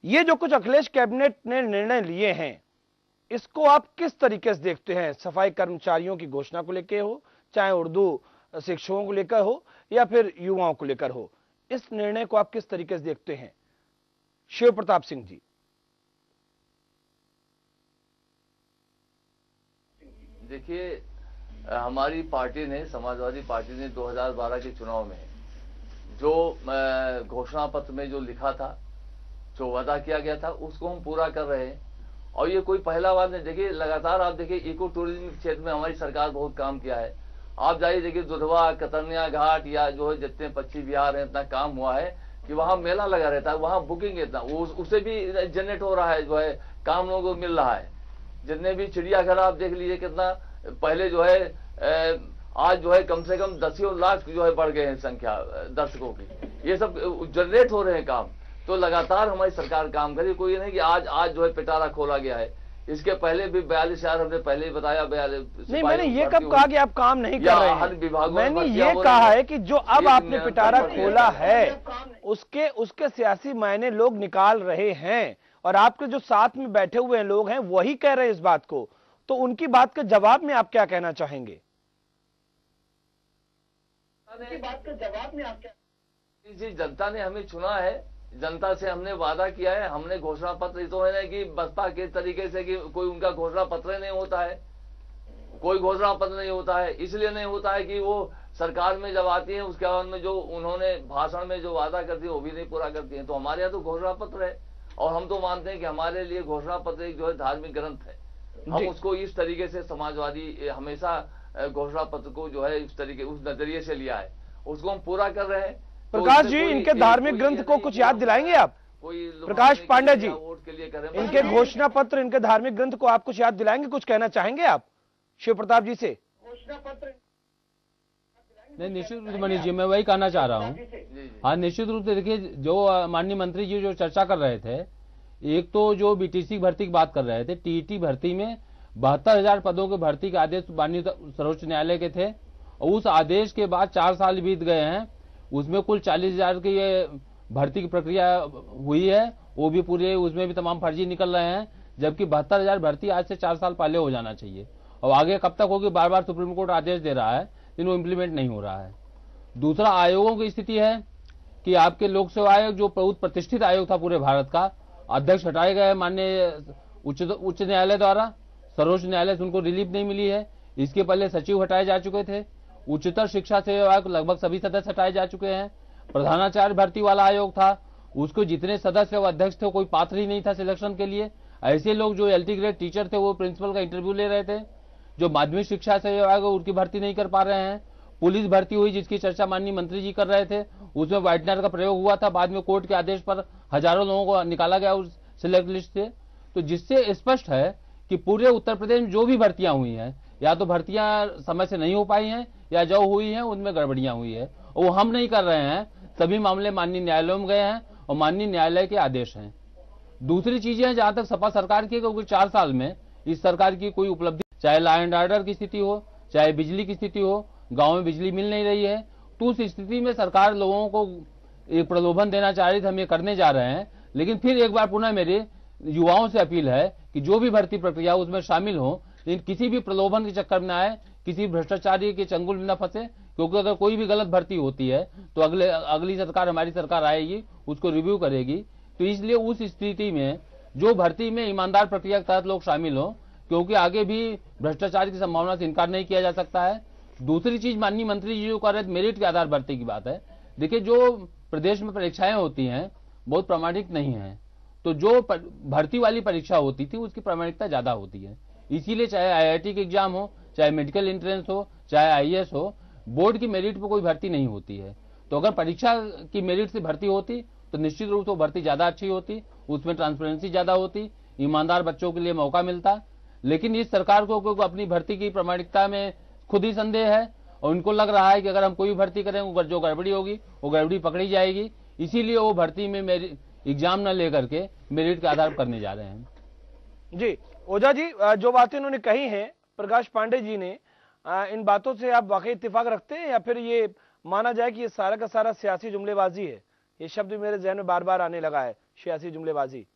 ये जो कुछ अखिलेश कैबिनेट ने निर्णय लिए हैं, इसको आप किस तरीके से देखते हैं? सफाई कर्मचारियों की घोषणा को लेकर हो, चाहे उर्दू शिक्षकों को लेकर हो या फिर युवाओं को लेकर हो, इस निर्णय को आप किस तरीके से देखते हैं? शिव प्रताप सिंह जी। देखिए, हमारी पार्टी ने, समाजवादी पार्टी ने 2012 के चुनाव में जो घोषणा पत्र में जो लिखा था, जो वादा किया गया था, उसको हम पूरा कर रहे हैं। और ये कोई पहला बात नहीं। देखिए लगातार आप देखिए इको टूरिज्म क्षेत्र में हमारी सरकार बहुत काम किया है। आप जाइए देखिए दुधवा, कतरनिया घाट या जो है जितने पक्षी विहार हैं, इतना काम हुआ है कि वहाँ मेला लगा रहता है, वहाँ बुकिंग इतना, उससे भी जनरेट हो रहा है, जो है काम लोगों को मिल रहा है। जितने भी चिड़ियाघर आप देख लीजिए कितना पहले जो है, आज जो है कम से कम 10 लाख जो है बढ़ गए हैं संख्या दर्शकों की। ये सब जनरेट हो रहे हैं काम। तो लगातार हमारी सरकार काम करे, कोई नहीं कि आज जो है पिटारा खोला गया है। इसके पहले भी 42,000 हमने पहले ही बताया। 42 नहीं, मैंने ये कब कहा कि आप काम नहीं कर रहे हर हैं? विभागों मैंने ये कहा है कि जो अब आपने पिटारा खोला है उसके सियासी मायने लोग निकाल रहे हैं, और आपके जो साथ में बैठे हुए लोग हैं वही कह रहे हैं इस बात को। तो उनकी बात के जवाब में आप क्या कहना चाहेंगे? जी, जनता ने हमें चुना है, जनता से हमने वादा किया है, हमने घोषणा पत्र, तो है ना कि बसपा के तरीके से कि कोई उनका घोषणा पत्र नहीं होता है, कोई घोषणा पत्र नहीं होता है। इसलिए नहीं होता है कि वो सरकार में जब आती है उसके बाद में जो उन्होंने भाषण में जो वादा करती है वो भी नहीं पूरा करती है। तो हमारे यहाँ तो घोषणा पत्र है, और हम तो मानते हैं कि हमारे लिए घोषणा पत्र एक जो है धार्मिक ग्रंथ है। हम उसको इस तरीके से, समाजवादी हमेशा घोषणा पत्र को जो है इस तरीके, उस नजरिए से लिया है, उसको हम पूरा कर रहे हैं। प्रकाश जी, इनके धार्मिक ग्रंथ को कुछ याद दिलाएंगे आप? प्रकाश पांडे जी, इनके घोषणा पत्र, इनके धार्मिक ग्रंथ को आप कुछ याद दिलाएंगे, कुछ कहना चाहेंगे आप शिव प्रताप जी से? घोषणा पत्र नहीं, निश्चित रूप से मनीष जी, मैं वही कहना चाह रहा हूँ। हाँ, निश्चित रूप से देखिए, जो माननीय मंत्री जी जो चर्चा कर रहे थे, एक तो जो बीटीसी भर्ती की बात कर रहे थे, टीईटी भर्ती में 72,000 पदों के भर्ती के आदेश माननीय सर्वोच्च न्यायालय के थे, और उस आदेश के बाद 4 साल बीत गए हैं, उसमें कुल 40,000 की ये भर्ती की प्रक्रिया हुई है, वो भी पूरे, उसमें भी तमाम फर्जी निकल रहे हैं, जबकि 72,000 भर्ती आज से 4 साल पहले हो जाना चाहिए। और आगे कब तक होगी, बार बार सुप्रीम कोर्ट आदेश दे रहा है, लेकिन वो इम्प्लीमेंट नहीं हो रहा है। दूसरा, आयोगों की स्थिति है कि आपके लोक सेवा आयोग जो बहुत प्रतिष्ठित आयोग था पूरे भारत का, अध्यक्ष हटाए गए माननीय उच्च न्यायालय द्वारा, सर्वोच्च न्यायालय से उनको रिलीफ नहीं मिली है। इसके पहले सचिव हटाए जा चुके थे, उच्चतर शिक्षा सेवा आयोग लगभग सभी सदस्य हटाए जा चुके हैं। प्रधानाचार्य भर्ती वाला आयोग था, उसको जितने सदस्य व अध्यक्ष थे कोई पात्र ही नहीं था सिलेक्शन के लिए। ऐसे लोग जो LT ग्रेड टीचर थे वो प्रिंसिपल का इंटरव्यू ले रहे थे। जो माध्यमिक शिक्षा सेवा आयोग उनकी भर्ती नहीं कर पा रहे हैं। पुलिस भर्ती हुई जिसकी चर्चा माननीय मंत्री जी कर रहे थे, उसमें व्हाइटनर का प्रयोग हुआ था, बाद में कोर्ट के आदेश पर हजारों लोगों को निकाला गया उस सिलेक्ट लिस्ट से। तो जिससे स्पष्ट है कि पूरे उत्तर प्रदेश में जो भी भर्तियां हुई हैं, या तो भर्तियां समय से नहीं हो पाई हैं, या जो हुई हैं उनमें गड़बड़ियां हुई है, और वो हम नहीं कर रहे हैं। सभी मामले माननीय न्यायालयों में गए हैं और माननीय न्यायालय के आदेश हैं। दूसरी चीजें हैं जहां तक सपा सरकार की, क्योंकि 4 साल में इस सरकार की कोई उपलब्धि, चाहे लॉ एंड ऑर्डर की स्थिति हो, चाहे बिजली की स्थिति हो, गांव में बिजली मिल नहीं रही है, तो उस स्थिति में सरकार लोगों को एक प्रलोभन देना चाह रही थी, हम ये करने जा रहे हैं। लेकिन फिर एक बार पुनः मेरे युवाओं से अपील है कि जो भी भर्ती प्रक्रिया उसमें शामिल हो, लेकिन किसी भी प्रलोभन के चक्कर में न आए, किसी भ्रष्टाचारी के चंगुल में न फंसे, क्योंकि अगर कोई भी गलत भर्ती होती है तो अगली सरकार, हमारी सरकार आएगी, उसको रिव्यू करेगी। तो इसलिए उस स्थिति में जो भर्ती में ईमानदार प्रक्रिया के तहत लोग शामिल हो, क्योंकि आगे भी भ्रष्टाचार की संभावना से इनकार नहीं किया जा सकता है। दूसरी चीज, माननीय मंत्री जी जो कर रहे थे, मेरिट के आधार भर्ती की बात है। देखिए, जो प्रदेश में परीक्षाएं होती हैं बहुत प्रामाणिक नहीं है, तो जो भर्ती वाली परीक्षा होती थी उसकी प्रामाणिकता ज्यादा होती है। इसीलिए चाहे IIT के एग्जाम हो, चाहे मेडिकल एंट्रेंस हो, चाहे IAS हो, बोर्ड की मेरिट पर कोई भर्ती नहीं होती है। तो अगर परीक्षा की मेरिट से भर्ती होती तो निश्चित रूप से भर्ती ज्यादा अच्छी होती, उसमें ट्रांसपेरेंसी ज्यादा होती, ईमानदार बच्चों के लिए मौका मिलता। लेकिन इस सरकार को अपनी भर्ती की प्रामाणिकता में खुद ही संदेह है, और उनको लग रहा है कि अगर हम कोई भर्ती करेंगे जो गड़बड़ी होगी वो गड़बड़ी पकड़ी जाएगी, इसीलिए वो भर्ती में एग्जाम न लेकर के मेरिट के आधार पर करने जा रहे हैं। जी ओझा जी, जो बातें उन्होंने कही हैं प्रकाश पांडे जी ने, इन बातों से आप वाकई इत्तेफाक रखते हैं, या फिर ये माना जाए कि ये सारा का सारा सियासी जुमलेबाजी है? ये शब्द मेरे जहन में बार बार आने लगा है, सियासी जुमलेबाजी।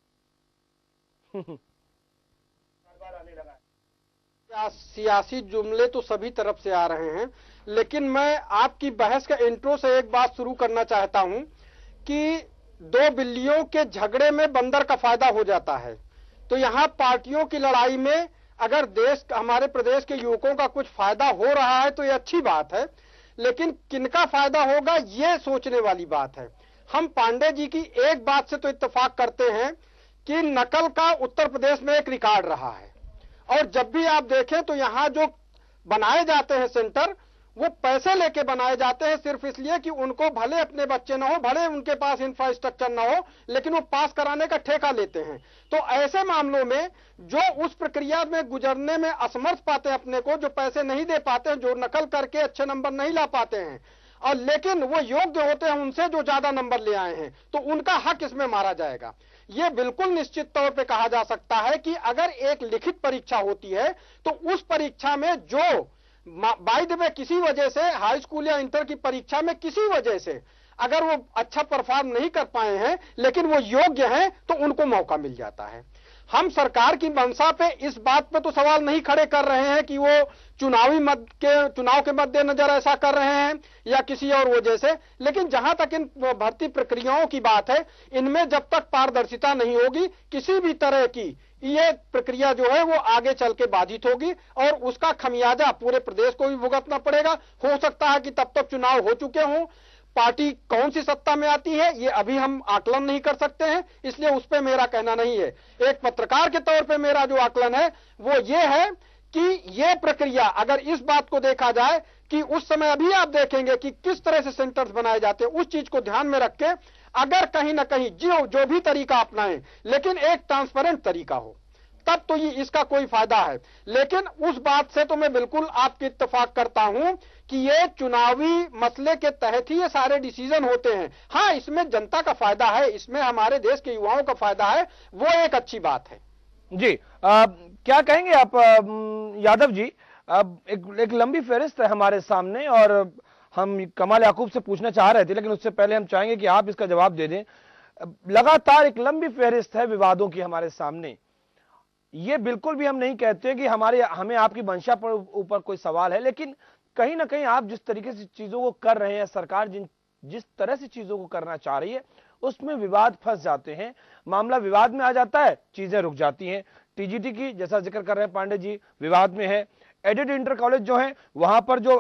सियासी जुमले तो सभी तरफ से आ रहे हैं, लेकिन मैं आपकी बहस का इंट्रो से एक बात शुरू करना चाहता हूं कि 2 बिल्लियों के झगड़े में बंदर का फायदा हो जाता है। तो यहां पार्टियों की लड़ाई में अगर हमारे प्रदेश के युवकों का कुछ फायदा हो रहा है तो ये अच्छी बात है, लेकिन किनका फायदा होगा ये सोचने वाली बात है। हम पांडे जी की एक बात से तो इत्तेफाक करते हैं कि नकल का उत्तर प्रदेश में एक रिकॉर्ड रहा है, और जब भी आप देखें तो यहां जो बनाए जाते हैं सेंटर, वो पैसे लेके बनाए जाते हैं, सिर्फ इसलिए कि उनको भले अपने बच्चे ना हो, भले उनके पास इंफ्रास्ट्रक्चर ना हो, लेकिन वो पास कराने का ठेका लेते हैं। तो ऐसे मामलों में जो उस प्रक्रिया में गुजरने में असमर्थ पाते हैं अपने को, जो पैसे नहीं दे पाते हैं, जो नकल करके अच्छे नंबर नहीं ला पाते हैं, और लेकिन वो योग्य होते हैं उनसे जो ज्यादा नंबर ले आए हैं, तो उनका हक इसमें मारा जाएगा। ये बिल्कुल निश्चित तौर पे कहा जा सकता है कि अगर एक लिखित परीक्षा होती है तो उस परीक्षा में जो बाय द वे किसी वजह से हाई स्कूल या इंटर की परीक्षा में किसी वजह से अगर वो अच्छा परफॉर्म नहीं कर पाए हैं लेकिन वो योग्य हैं तो उनको मौका मिल जाता है। हम सरकार की मंशा पे इस बात पे तो सवाल नहीं खड़े कर रहे हैं कि वो चुनाव के मद्देनजर ऐसा कर रहे हैं या किसी और वजह से, लेकिन जहां तक इन भर्ती प्रक्रियाओं की बात है, इनमें जब तक पारदर्शिता नहीं होगी किसी भी तरह की ये प्रक्रिया जो है वो आगे चल के बाधित होगी और उसका खमियाजा पूरे प्रदेश को भी भुगतना पड़ेगा। हो सकता है कि तब तक चुनाव हो चुके हों, पार्टी कौन सी सत्ता में आती है ये अभी हम आकलन नहीं कर सकते हैं, इसलिए उस पर मेरा कहना नहीं है। एक पत्रकार के तौर पे मेरा जो आकलन है वो ये है कि ये प्रक्रिया अगर इस बात को देखा जाए कि उस समय अभी आप देखेंगे कि किस तरह से सेंटर्स बनाए जाते हैं, उस चीज को ध्यान में रख के अगर कहीं ना कहीं जो भी तरीका अपनाएं लेकिन एक ट्रांसपेरेंट तरीका हो तब तो ये इसका कोई फायदा है। लेकिन उस बात से तो मैं बिल्कुल आपकी इत्तेफाक करता हूं कि ये चुनावी मसले के तहत ही ये सारे डिसीजन होते हैं। हाँ, इसमें जनता का फायदा है, इसमें हमारे देश के युवाओं का फायदा है, वो एक अच्छी बात है। जी क्या कहेंगे आप यादव जी? अब एक लंबी फहरिस्त है हमारे सामने और हम कमाल याकूब से पूछना चाह रहे थे, लेकिन उससे पहले हम चाहेंगे कि आप इसका जवाब दे दें। लगातार एक लंबी फहरिस्त है विवादों की हमारे सामने। ये बिल्कुल भी हम नहीं कहते कि हमें आपकी मंशा पर ऊपर कोई सवाल है, लेकिन कहीं ना कहीं आप जिस तरीके से चीजों को कर रहे हैं, सरकार जिस तरह से चीजों को करना चाह रही है उसमें विवाद फंस जाते हैं, मामला विवाद में आ जाता है, चीजें रुक जाती हैं। टीजीटी की जैसा जिक्र कर रहे हैं पांडे जी विवाद में है, एडेड इंटर कॉलेज जो है वहां पर जो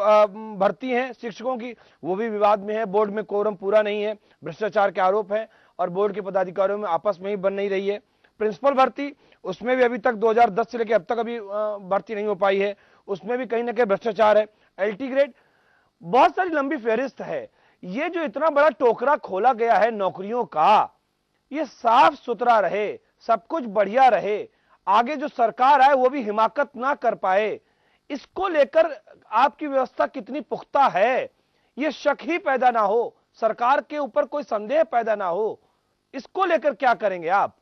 भर्ती है शिक्षकों की वो भी विवाद में है, बोर्ड में कोरम पूरा नहीं है, भ्रष्टाचार के आरोप है और बोर्ड के पदाधिकारियों में आपस में ही बन नहीं रही है। प्रिंसिपल भर्ती उसमें भी अभी तक 2010 से लेकर अब तक अभी भर्ती नहीं हो पाई है, उसमें भी कहीं ना कहीं भ्रष्टाचार है। एलटी ग्रेड, बहुत सारी लंबी फहरिस्त है। ये जो इतना बड़ा टोकरा खोला गया है नौकरियों का, ये साफ सुथरा रहे, सब कुछ बढ़िया रहे, आगे जो सरकार आए वो भी हिमाकत ना कर पाए, इसको लेकर आपकी व्यवस्था कितनी पुख्ता है, ये शक ही पैदा ना हो, सरकार के ऊपर कोई संदेह पैदा ना हो, इसको लेकर क्या करेंगे आप?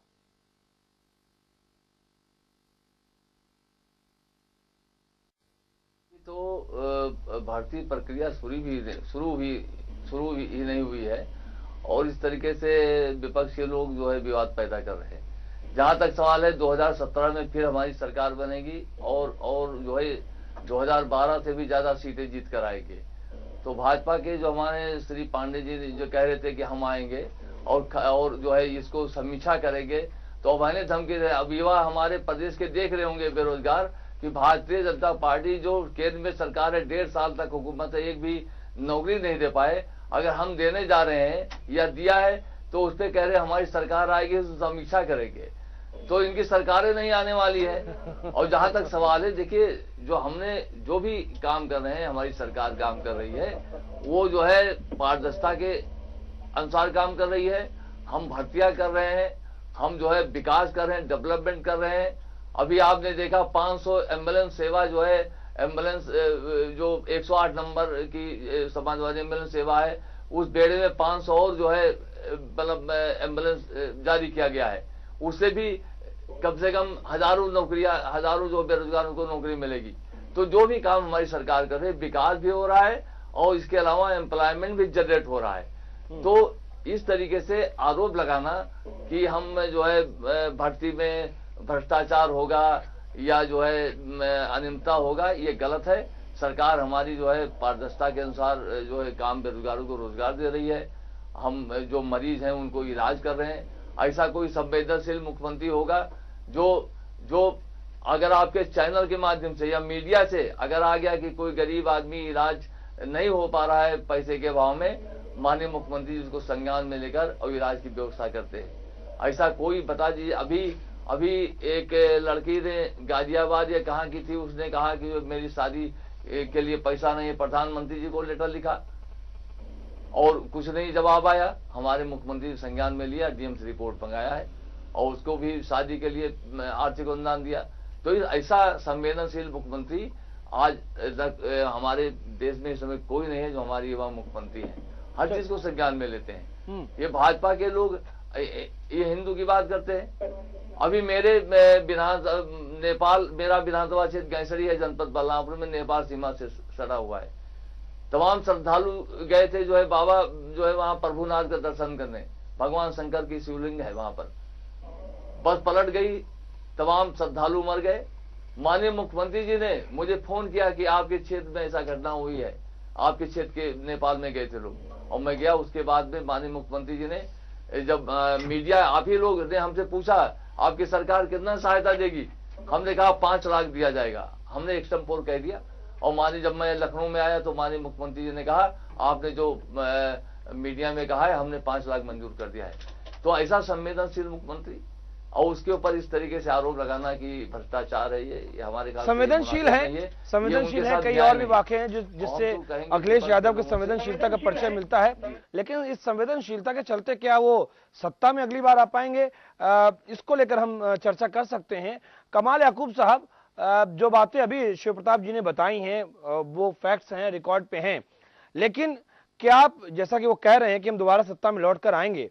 तो भर्ती प्रक्रिया शुरू ही नहीं हुई है और इस तरीके से विपक्ष के लोग जो है विवाद पैदा कर रहे हैं। जहां तक सवाल है 2017 में फिर हमारी सरकार बनेगी और जो है 2012 से भी ज्यादा सीटें जीत कर आएंगे। तो भाजपा के जो हमारे श्री पांडे जी जो कह रहे थे कि हम आएंगे और जो है इसको समीक्षा करेंगे, तो मैंने धमकी दे, अब युवा हमारे प्रदेश के देख रहे होंगे बेरोजगार कि भारतीय जनता पार्टी जो केंद्र में सरकार है 1.5 साल तक हुकूमत है, एक भी नौकरी नहीं दे पाए। अगर हम देने जा रहे हैं या दिया है तो उस पर कह रहे हमारी सरकार आएगी तो समीक्षा करेंगे, तो इनकी सरकारें नहीं आने वाली है। और जहां तक सवाल है, देखिए जो हमने जो भी काम कर रहे हैं, हमारी सरकार काम कर रही है वो जो है पारदर्शिता के अनुसार काम कर रही है। हम भर्तियां कर रहे हैं, हम जो है विकास कर रहे हैं, डेवलपमेंट कर रहे हैं। अभी आपने देखा 500 एम्बुलेंस सेवा जो है, एम्बुलेंस जो 108 नंबर की समाजवादी एम्बुलेंस सेवा है, उस बेड़े में 500 और जो है मतलब एम्बुलेंस जारी किया गया है। उससे भी कम से कम हजारों जो बेरोजगारों को नौकरी मिलेगी। तो जो भी काम हमारी सरकार कर रही है, विकास भी हो रहा है और इसके अलावा एम्प्लॉयमेंट भी जनरेट हो रहा है। तो इस तरीके से आरोप लगाना कि हम जो है भर्ती में भ्रष्टाचार होगा या जो है अनियमितता होगा, ये गलत है। सरकार हमारी जो है पारदर्शिता के अनुसार जो है काम बेरोजगारों को रोजगार दे रही है। हम जो मरीज हैं उनको इलाज कर रहे हैं। ऐसा कोई संवेदनशील मुख्यमंत्री होगा जो अगर आपके चैनल के माध्यम से या मीडिया से अगर आ गया कि कोई गरीब आदमी इलाज नहीं हो पा रहा है पैसे के अभाव में, माननीय मुख्यमंत्री जी उसको संज्ञान में लेकर और इलाज की व्यवस्था करते हैं। ऐसा कोई बता दीजिए। अभी एक लड़की ने गाजियाबाद या कहाँ की थी, उसने कहा कि मेरी शादी के लिए पैसा नहीं है, प्रधानमंत्री जी को लेटर लिखा और कुछ नहीं जवाब आया। हमारे मुख्यमंत्री संज्ञान में लिया, डीएम से रिपोर्ट मंगाया है और उसको भी शादी के लिए आर्थिक अनुदान दिया। तो ऐसा संवेदनशील मुख्यमंत्री आज तक हमारे देश में इस समय कोई नहीं है जो हमारी युवा मुख्यमंत्री है। हर चीज को संज्ञान में लेते हैं। ये भाजपा के लोग ये हिंदू की बात करते हैं। अभी मेरे नेपाल, मेरा विधानसभा क्षेत्र गैसरी है, जनपद बलरामपुर में नेपाल सीमा से सटा हुआ है। तमाम श्रद्धालु गए थे जो है बाबा जो है वहां प्रभुनाथ का दर्शन करने, भगवान शंकर की शिवलिंग है वहां पर। बस पलट गई, तमाम श्रद्धालु मर गए। माननीय मुख्यमंत्री जी ने मुझे फोन किया कि आपके क्षेत्र में ऐसा घटना हुई है, आपके क्षेत्र के नेपाल में गए थे लोग, और मैं गया। उसके बाद में माननीय मुख्यमंत्री जी ने जब मीडिया आप ही लोग ने हमसे पूछा आपकी सरकार कितना सहायता देगी, हमने कहा 5 लाख दिया जाएगा, हमने एक्सटेम्पोर कह दिया। और माननीय जब मैं लखनऊ में आया तो माननीय मुख्यमंत्री जी ने कहा आपने जो मीडिया में कहा है हमने 5 लाख मंजूर कर दिया है। तो ऐसा संवेदनशील मुख्यमंत्री, और उसके ऊपर इस तरीके से आरोप लगाना कि भ्रष्टाचार है, ये हमारे संवेदनशील है, संवेदनशील है। कई और भी वाकई हैं जिससे अखिलेश यादव की संवेदनशीलता का परिचय मिलता है, लेकिन इस संवेदनशीलता के चलते क्या वो सत्ता में अगली बार आ पाएंगे, इसको लेकर हम चर्चा कर सकते हैं। कमाल याकूब साहब, जो बातें अभी शिव प्रताप जी ने बताई हैं वो फैक्ट्स हैं, रिकॉर्ड पे हैं, लेकिन क्या आप, जैसा कि वो कह रहे हैं कि हम दोबारा सत्ता में लौट कर आएंगे,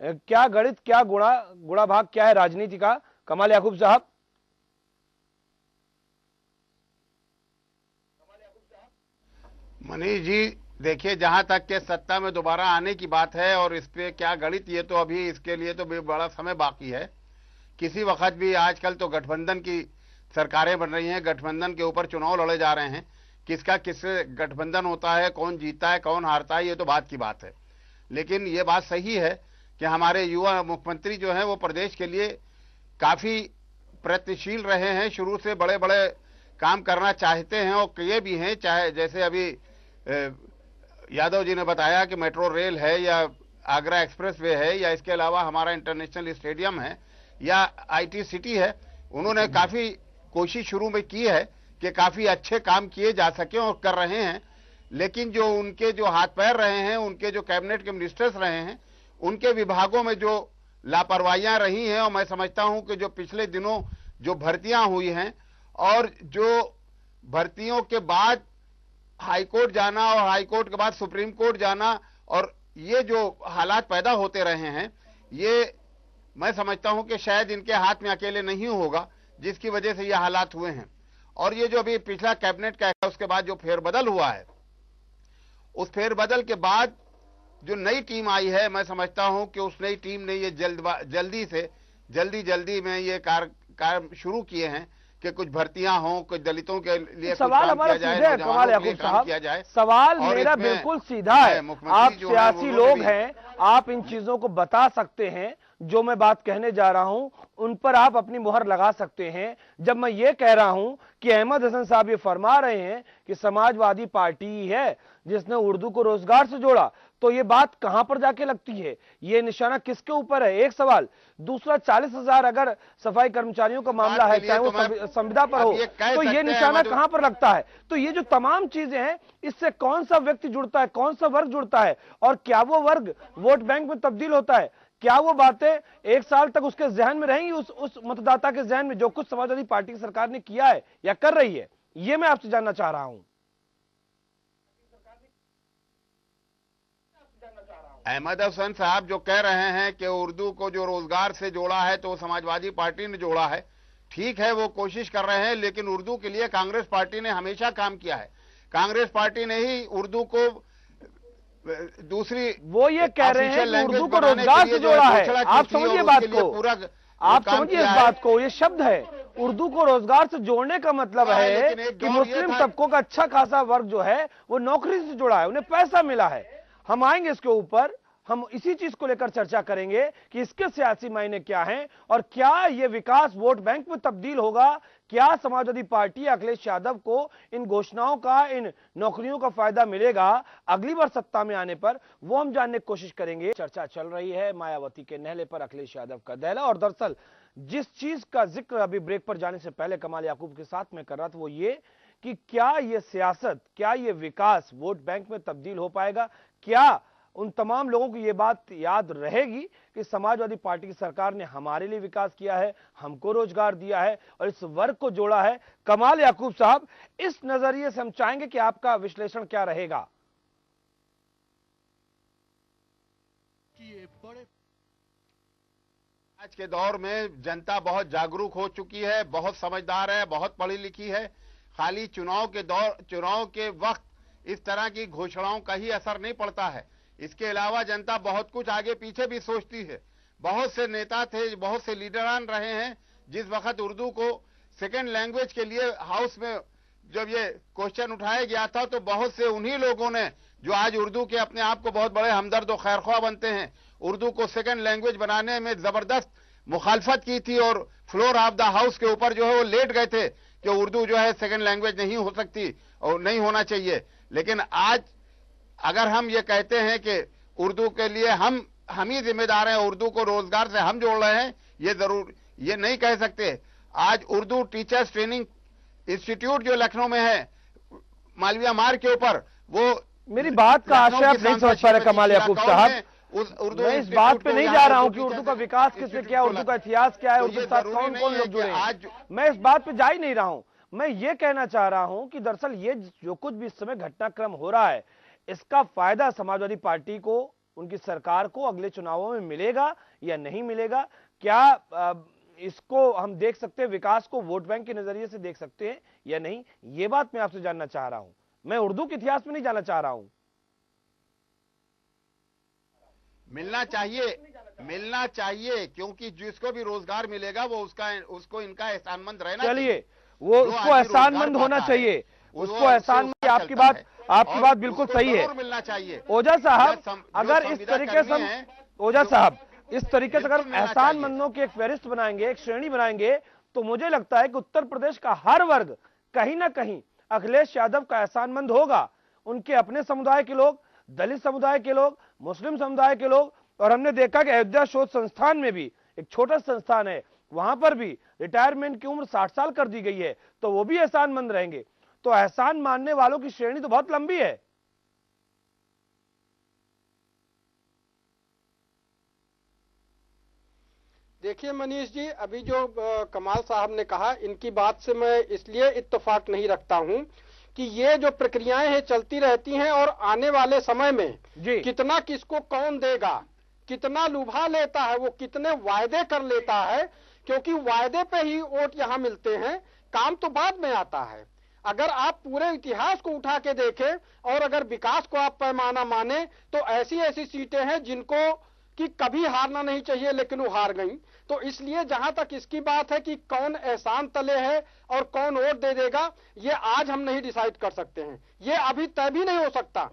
क्या गणित, क्या गुणा भाग क्या है राजनीति का? कमाल याकूब साहब। मनीष जी, देखिए, जहां तक के सत्ता में दोबारा आने की बात है और इस पे क्या गणित, ये तो अभी इसके लिए तो बड़ा समय बाकी है। किसी वक्त भी, आजकल तो गठबंधन की सरकारें बन रही हैं, गठबंधन के ऊपर चुनाव लड़े जा रहे हैं, किसका किससे गठबंधन होता है, कौन जीतता है कौन हारता है, ये तो बात की बात है। लेकिन ये बात सही है कि हमारे युवा मुख्यमंत्री जो हैं वो प्रदेश के लिए काफी प्रयत्नशील रहे हैं, शुरू से बड़े बड़े काम करना चाहते हैं और किए भी हैं। चाहे जैसे अभी यादव जी ने बताया कि मेट्रो रेल है या आगरा एक्सप्रेसवे है या इसके अलावा हमारा इंटरनेशनल स्टेडियम है या IT सिटी है, उन्होंने काफी कोशिश शुरू में की है कि काफी अच्छे काम किए जा सके और कर रहे हैं। लेकिन जो उनके जो हाथ पैर रहे हैं, उनके जो कैबिनेट के मिनिस्टर्स रहे हैं, उनके विभागों में जो लापरवाहियां रही हैं, और मैं समझता हूं कि जो पिछले दिनों जो भर्तियां हुई हैं और जो भर्तियों के बाद हाईकोर्ट जाना और हाईकोर्ट के बाद सुप्रीम कोर्ट जाना, और ये जो हालात पैदा होते रहे हैं, ये मैं समझता हूं कि शायद इनके हाथ में अकेले नहीं होगा, जिसकी वजह से ये हालात हुए हैं। और ये जो अभी पिछला कैबिनेट का है, उसके बाद जो फेरबदल हुआ है, उस फेरबदल के बाद जो नई टीम आई है, मैं समझता हूं कि उस नई टीम ने ये जल्दी में ये कार्य शुरू किए हैं कि कुछ भर्तियां हों, कुछ दलितों के लिए सवाल हमारा सीधा है कमाल याकूब साहब, सवाल मेरा बिल्कुल सीधा है। आप सियासी लोग हैं, आप इन चीजों को बता सकते हैं, जो मैं बात कहने जा रहा हूं उन पर आप अपनी मुहर लगा सकते हैं। जब मैं ये कह रहा हूं कि अहमद हसन साहब ये फरमा रहे हैं कि समाजवादी पार्टी है जिसने उर्दू को रोजगार से जोड़ा, तो ये बात कहां पर जाके लगती है? ये निशाना किसके ऊपर है? एक सवाल। दूसरा, 40,000 अगर सफाई कर्मचारियों का मामला है, चाहे वो संविदा पर हो, तो ये निशाना कहां पर लगता है? तो ये जो तमाम चीजें हैं, इससे कौन सा व्यक्ति जुड़ता है, कौन सा वर्ग जुड़ता है, और क्या वो वर्ग वोट बैंक में तब्दील होता है? क्या वो बातें 1 साल तक उसके जहन में रहेंगी, उस मतदाता के जहन में, जो कुछ समाजवादी पार्टी की सरकार ने किया है या कर रही है? ये मैं आपसे जानना चाह रहा हूं। अहमद हसन साहब जो कह रहे हैं कि उर्दू को जो रोजगार से जोड़ा है तो समाजवादी पार्टी ने जोड़ा है, ठीक है, वो कोशिश कर रहे हैं, लेकिन उर्दू के लिए कांग्रेस पार्टी ने हमेशा काम किया है। कांग्रेस पार्टी ने ही उर्दू को दूसरी, वो ये कह रहे हैं कि उर्दू को रोजगार से जोड़ा है। आप समझिए बात को, आप समझिए इस बात को, ये शब्द है, उर्दू को रोजगार से जोड़ने का मतलब है कि मुस्लिम तबकों का अच्छा खासा वर्ग जो है वो नौकरी से जुड़ा है, उन्हें पैसा मिला है। हम आएंगे इसके ऊपर, हम इसी चीज को लेकर चर्चा करेंगे कि इसके सियासी मायने क्या हैं और क्या ये विकास वोट बैंक में तब्दील होगा, क्या समाजवादी पार्टी अखिलेश यादव को इन घोषणाओं का, इन नौकरियों का फायदा मिलेगा अगली बार सत्ता में आने पर, वो हम जानने की कोशिश करेंगे। चर्चा चल रही है मायावती के नहले पर अखिलेश यादव का दहला, और दरअसल जिस चीज का जिक्र अभी ब्रेक पर जाने से पहले कमाल याकूब के साथ में कर रहा था वो ये कि क्या ये सियासत, क्या ये विकास वोट बैंक में तब्दील हो पाएगा? क्या उन तमाम लोगों को ये बात याद रहेगी कि समाजवादी पार्टी की सरकार ने हमारे लिए विकास किया है, हमको रोजगार दिया है और इस वर्ग को जोड़ा है? कमाल याकूब साहब, इस नजरिए से हम चाहेंगे कि आपका विश्लेषण क्या रहेगा? कि ये बड़े आज के दौर में जनता बहुत जागरूक हो चुकी है, बहुत समझदार है, बहुत पढ़ी लिखी है। खाली चुनाव के वक्त इस तरह की घोषणाओं का ही असर नहीं पड़ता है। इसके अलावा जनता बहुत कुछ आगे पीछे भी सोचती है। बहुत से नेता थे, बहुत से लीडरान रहे हैं, जिस वक्त उर्दू को सेकेंड लैंग्वेज के लिए हाउस में जब ये क्वेश्चन उठाया गया था, तो बहुत से उन्हीं लोगों ने जो आज उर्दू के अपने आप को बहुत बड़े हमदर्द और खैरख्वाह बनते हैं, उर्दू को सेकंड लैंग्वेज बनाने में जबरदस्त मुखालफत की थी और फ्लोर ऑफ द हाउस के ऊपर जो है वो लेट गए थे कि उर्दू जो है सेकंड लैंग्वेज नहीं हो सकती और नहीं होना चाहिए। लेकिन आज अगर हम ये कहते हैं कि उर्दू के लिए हम ही जिम्मेदार हैं, उर्दू को रोजगार से हम जोड़ रहे हैं, ये नहीं कह सकते। आज उर्दू टीचर्स ट्रेनिंग इंस्टीट्यूट जो लखनऊ में है, मालवीय मार्ग के ऊपर, वो मेरी बात का आशय आप नहीं समझ पा रहे कमाल याकूब साहब। मैं इस बात पे नहीं जा रहा हूं कि उर्दू का विकास किससे क्या, उर्दू का इतिहास क्या है, उर्दू के साथ कौन कौन लोग जुड़े हैं, मैं इस बात पे जा ही नहीं रहा हूं। मैं ये कहना चाह रहा हूं कि दरअसल ये जो कुछ भी इस समय घटनाक्रम हो रहा है, इसका फायदा समाजवादी पार्टी को, उनकी सरकार को अगले चुनावों में मिलेगा या नहीं मिलेगा? क्या इसको हम देख सकते हैं, विकास को वोट बैंक के नजरिए से देख सकते हैं या नहीं? ये बात मैं आपसे जानना चाह रहा हूं। मैं उर्दू के इतिहास में नहीं जाना चाह रहा हूं। मिलना चाहिए क्योंकि जिसको भी रोजगार मिलेगा वो उसको इनका एहसानमंद रहना चाहिए। चलिए, वो उसको एहसानमंद होना चाहिए, उसको एहसानमंद। आपकी बात बिल्कुल सही है। मिलना चाहिए। ओझा साहब, अगर इस तरीके से ओझा साहब इस तरीके से अगर एहसानमंदों की एक फहरिस्त बनाएंगे, एक श्रेणी बनाएंगे, तो मुझे लगता है कि उत्तर प्रदेश का हर वर्ग कहीं ना कहीं अखिलेश यादव का एहसानमंद होगा। उनके अपने समुदाय के लोग, दलित समुदाय के लोग, मुस्लिम समुदाय के लोग, और हमने देखा कि अयोध्या शोध संस्थान में भी, एक छोटा संस्थान है, वहां पर भी रिटायरमेंट की उम्र 60 साल कर दी गई है, तो वो भी एहसानमंद रहेंगे। तो एहसान मानने वालों की श्रेणी तो बहुत लंबी है। देखिए मनीष जी, अभी जो कमाल साहब ने कहा, इनकी बात से मैं इसलिए इत्तेफाक नहीं रखता हूं कि ये जो प्रक्रियाएं हैं चलती रहती हैं और आने वाले समय में कितना किसको कौन देगा, कितना लुभा लेता है, वो कितने वायदे कर लेता है, क्योंकि वायदे पे ही वोट यहां मिलते हैं, काम तो बाद में आता है। अगर आप पूरे इतिहास को उठा के देखें और अगर विकास को आप पैमाना माने, तो ऐसी ऐसी सीटें हैं जिनको कि कभी हारना नहीं चाहिए लेकिन वो हार गई। तो इसलिए जहां तक इसकी बात है कि कौन एहसान तले है और कौन वोट दे देगा, ये आज हम नहीं डिसाइड कर सकते हैं। ये अभी तय भी नहीं हो सकता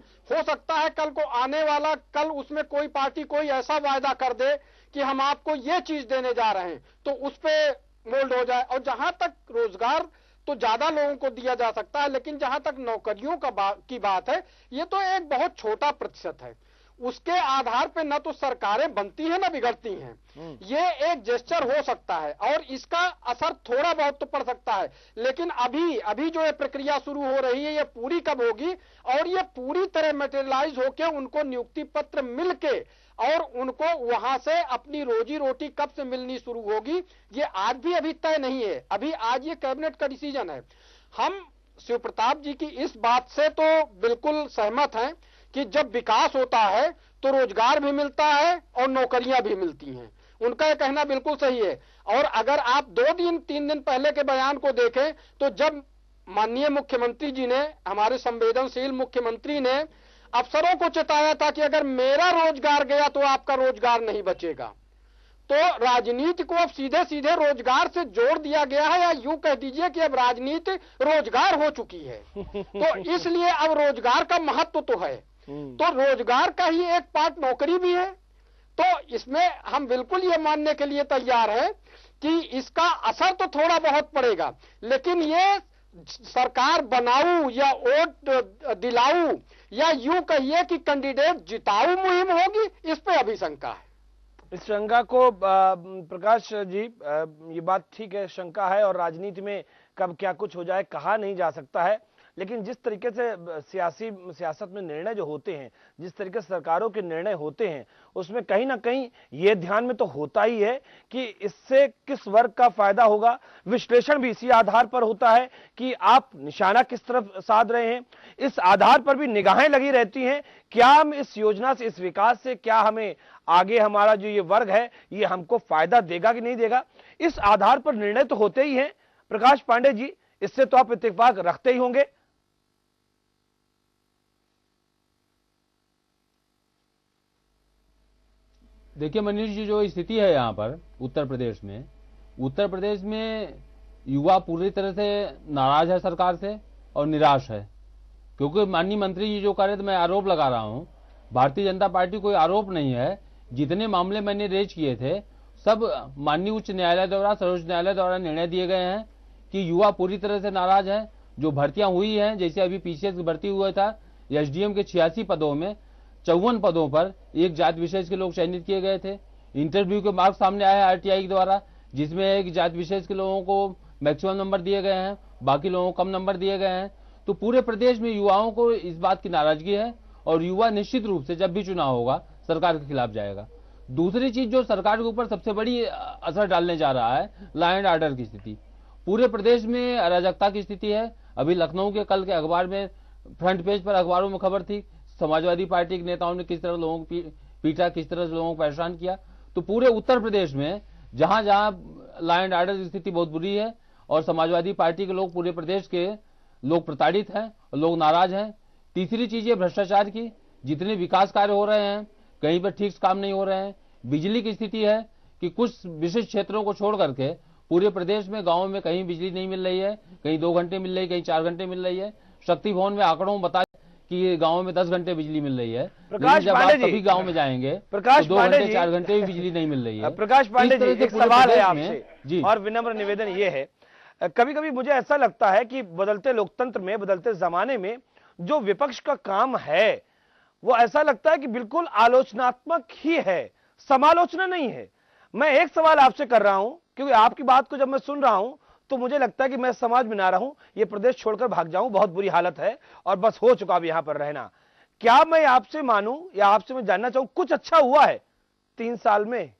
है कल को आने वाला, कल उसमें कोई पार्टी कोई ऐसा वायदा कर दे कि हम आपको ये चीज देने जा रहे हैं, तो उस पे मोल्ड हो जाए। और जहां तक रोजगार तो ज्यादा लोगों को दिया जा सकता है, लेकिन जहां तक नौकरियों की बात है, ये तो एक बहुत छोटा प्रतिशत है। उसके आधार पे न तो सरकारें बनती हैं न बिगड़ती हैं। ये एक जेस्चर हो सकता है और इसका असर थोड़ा बहुत तो पड़ सकता है, लेकिन अभी जो ये प्रक्रिया शुरू हो रही है, ये पूरी कब होगी और ये पूरी तरह मटेरियलाइज होके उनको नियुक्ति पत्र मिलके और उनको वहां से अपनी रोजी रोटी कब से मिलनी शुरू होगी, ये आज भी अभी तय नहीं है। अभी आज ये कैबिनेट का डिसीजन है। हम शिव प्रताप जी की इस बात से तो बिल्कुल सहमत हैं कि जब विकास होता है तो रोजगार भी मिलता है और नौकरियां भी मिलती हैं। उनका यह कहना बिल्कुल सही है। और अगर आप 2-3 दिन पहले के बयान को देखें, तो जब माननीय मुख्यमंत्री जी ने, हमारे संवेदनशील मुख्यमंत्री ने अफसरों को चेताया था कि अगर मेरा रोजगार गया तो आपका रोजगार नहीं बचेगा, तो राजनीति को अब सीधे सीधे रोजगार से जोड़ दिया गया है, या यूं कह दीजिए कि अब राजनीति रोजगार हो चुकी है। तो इसलिए अब रोजगार का महत्व तो है, तो रोजगार का ही एक पार्ट नौकरी भी है। तो इसमें हम बिल्कुल ये मानने के लिए तैयार है कि इसका असर तो थोड़ा बहुत पड़ेगा, लेकिन ये सरकार बनाऊ या वोट दिलाऊ या यूं कहिए कि कैंडिडेट जिताऊ मुहिम होगी, इस पे अभी शंका है। इस शंका को प्रकाश जी, ये बात ठीक है, शंका है, और राजनीति में कब क्या कुछ हो जाए कहा नहीं जा सकता है। लेकिन जिस तरीके से सियासत में निर्णय जो होते हैं, जिस तरीके से सरकारों के निर्णय होते हैं, उसमें कहीं ना कहीं ये ध्यान में तो होता ही है कि इससे किस वर्ग का फायदा होगा। विश्लेषण भी इसी आधार पर होता है कि आप निशाना किस तरफ साध रहे हैं, इस आधार पर भी निगाहें लगी रहती हैं। क्या हम इस योजना से, इस विकास से, क्या हमें आगे हमारा जो ये वर्ग है ये हमको फायदा देगा कि नहीं देगा, इस आधार पर निर्णय तो होते ही हैं। प्रकाश पांडे जी, इससे तो आप इत्तेफाक रखते ही होंगे। देखिए मनीष जी, जो स्थिति है यहाँ पर उत्तर प्रदेश में युवा पूरी तरह से नाराज है सरकार से और निराश है, क्योंकि माननीय मंत्री जी जो कह रहे थे, मैं आरोप लगा रहा हूं, भारतीय जनता पार्टी कोई आरोप नहीं है। जितने मामले मैंने रेज किए थे सब माननीय उच्च न्यायालय द्वारा, सर्वोच्च न्यायालय द्वारा निर्णय दिए गए हैं कि युवा पूरी तरह से नाराज है। जो भर्तियां हुई हैं, जैसे अभी पीसीएस की भर्ती हुआ था, एसडीएम के 86 पदों में 54 पदों पर एक जाति विशेष के लोग चयनित किए गए थे। इंटरव्यू के मार्क्स सामने आए आरटीआई के द्वारा, जिसमें एक जाति विशेष के लोगों को मैक्सिमम नंबर दिए गए हैं, बाकी लोगों को कम नंबर दिए गए हैं। तो पूरे प्रदेश में युवाओं को इस बात की नाराजगी है और युवा निश्चित रूप से जब भी चुनाव होगा सरकार के खिलाफ जाएगा। दूसरी चीज जो सरकार के ऊपर सबसे बड़ी असर डालने जा रहा है, लॉ एंड ऑर्डर की स्थिति। पूरे प्रदेश में अराजकता की स्थिति है। अभी लखनऊ के कल के अखबार में फ्रंट पेज पर अखबारों में खबर थी, समाजवादी पार्टी के नेताओं ने किस तरह लोगों को पीटा, किस तरह से लोगों को परेशान किया। तो पूरे उत्तर प्रदेश में जहां जहां लॉ एंड ऑर्डर की स्थिति बहुत बुरी है और समाजवादी पार्टी के लोग, पूरे प्रदेश के लोग प्रताड़ित हैं, लोग नाराज हैं। तीसरी चीज है भ्रष्टाचार की। जितने विकास कार्य हो रहे हैं कहीं पर ठीक से काम नहीं हो रहे हैं। बिजली की स्थिति है कि कुछ विशिष्ट क्षेत्रों को छोड़ करके पूरे प्रदेश में गांवों में कहीं बिजली नहीं मिल रही है, कहीं 2 घंटे मिल रही है, कहीं 4 घंटे मिल रही है। शक्ति भवन में आंकड़ों में बता कि गांव में 10 घंटे बिजली मिल रही है, लेकिन जब आप कभी गांव में जाएंगे तो 2 घंटे 4 घंटे भी बिजली नहीं मिल रही है। प्रकाश पांडे जी, एक सवाल है आपसे और विनम्र निवेदन ये है, कभी कभी मुझे ऐसा लगता है कि बदलते लोकतंत्र में, बदलते जमाने में जो विपक्ष का काम है वो ऐसा लगता है कि बिल्कुल आलोचनात्मक ही है, समालोचना नहीं है। मैं एक सवाल आपसे कर रहा हूं क्योंकि आपकी बात को जब मैं सुन रहा हूं तो मुझे लगता है कि मैं समाज में ना रहूं, ये प्रदेश छोड़कर भाग जाऊं, बहुत बुरी हालत है और बस हो चुका अब यहां पर रहना। क्या मैं आपसे मानूं या आपसे मैं जानना चाहूं, कुछ अच्छा हुआ है 3 साल में,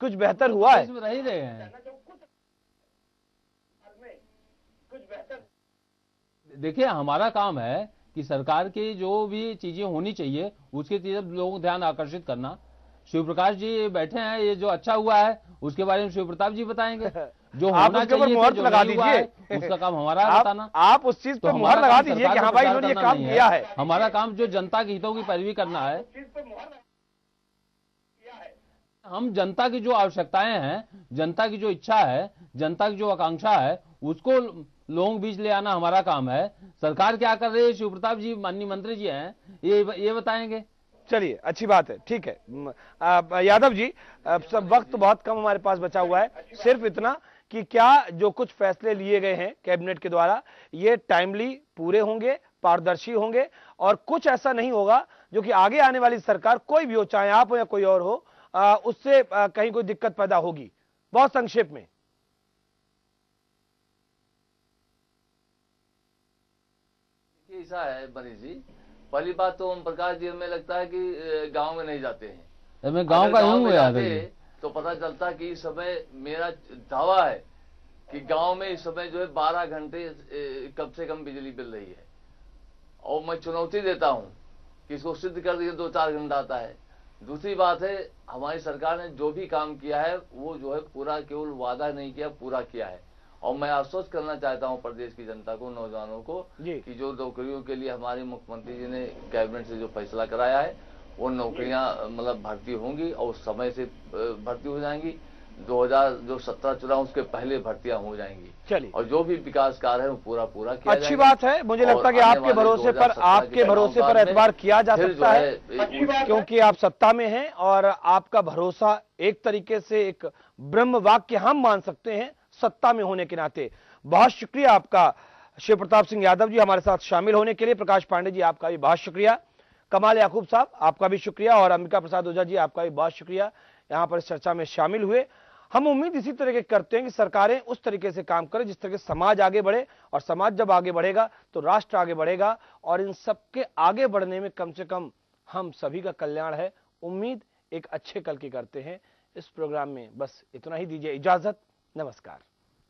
कुछ बेहतर हुआ है? रह ही रहे हैं। देखिए हमारा काम है कि सरकार की जो भी चीजें होनी चाहिए उसकी तरफ लोगों को ध्यान आकर्षित करना। शिव प्रकाश जी बैठे हैं, ये जो अच्छा हुआ है उसके बारे में शिव प्रताप जी बताएंगे। जो होना चाहिए मुहर लगा दीजिए, उसका काम हमारा है बताना। आप उस चीज पर मुहर लगा दीजिए कि हाँ भाई इन्होंने ये काम किया है। हमारा काम जो जनता के हितों की पैरवी करना है। हम जनता की जो आवश्यकताएं हैं, जनता की जो इच्छा है, जनता की जो आकांक्षा है, उसको लोगों के बीच ले आना हमारा काम है। सरकार क्या कर रही है, शिव प्रताप जी माननीय मंत्री जी हैं, ये बताएंगे। चलिए, अच्छी बात है, ठीक है। यादव जी, सब वक्त बहुत कम हमारे पास बचा हुआ है, सिर्फ इतना कि क्या जो कुछ फैसले लिए गए हैं कैबिनेट के द्वारा ये टाइमली पूरे होंगे, पारदर्शी होंगे और कुछ ऐसा नहीं होगा जो कि आगे आने वाली सरकार, कोई भी हो, चाहे आप हो या कोई और हो, उससे कहीं कोई दिक्कत पैदा होगी? बहुत संक्षेप में। ऐसा है मनीष जी, पहली बात तो ओम प्रकाश जी हमें लगता है कि गांव में नहीं जाते हैं। मैं गांव का हूँ यार, तो पता चलता कि इस समय मेरा दावा है कि गांव में इस समय जो है 12 घंटे कम से कम बिजली मिल रही है। और मैं चुनौती देता हूं कि इसको सिद्ध कर दिए 2-4 घंटा आता है। दूसरी बात है, हमारी सरकार ने जो भी काम किया है वो जो है पूरा केवल वादा नहीं किया, पूरा किया है। और मैं आश्वस्त करना चाहता हूं प्रदेश की जनता को, नौजवानों को, कि जो नौकरियों के लिए हमारे मुख्यमंत्री जी ने कैबिनेट से जो फैसला कराया है वो नौकरियां मतलब भर्ती होंगी और समय से भर्ती हो जाएंगी। 2017 चुनाव उसके पहले भर्तियां हो जाएंगी। चलिए, और जो भी विकास कार्य है वो पूरा किया अच्छी बात है। मुझे लगता है कि आपके भरोसे पर एतबार किया जा सकता है क्योंकि आप सत्ता में हैं और आपका भरोसा एक तरीके से एक ब्रह्म वाक्य हम मान सकते हैं सत्ता में होने के नाते। बहुत शुक्रिया आपका शिव प्रताप सिंह यादव जी हमारे साथ शामिल होने के लिए। प्रकाश पांडे जी आपका भी बहुत शुक्रिया। कमाल याकूब साहब आपका भी शुक्रिया और अंबिका प्रसाद ओझा जी आपका भी बहुत शुक्रिया यहाँ पर इस चर्चा में शामिल हुए। हम उम्मीद इसी तरह के करते हैं कि सरकारें उस तरीके से काम करें जिस तरह से समाज आगे बढ़े, और समाज जब आगे बढ़ेगा तो राष्ट्र आगे बढ़ेगा, और इन सबके आगे बढ़ने में कम से कम हम सभी का कल्याण है। उम्मीद एक अच्छे कल की करते हैं। इस प्रोग्राम में बस इतना ही, दीजिए इजाजत, नमस्कार।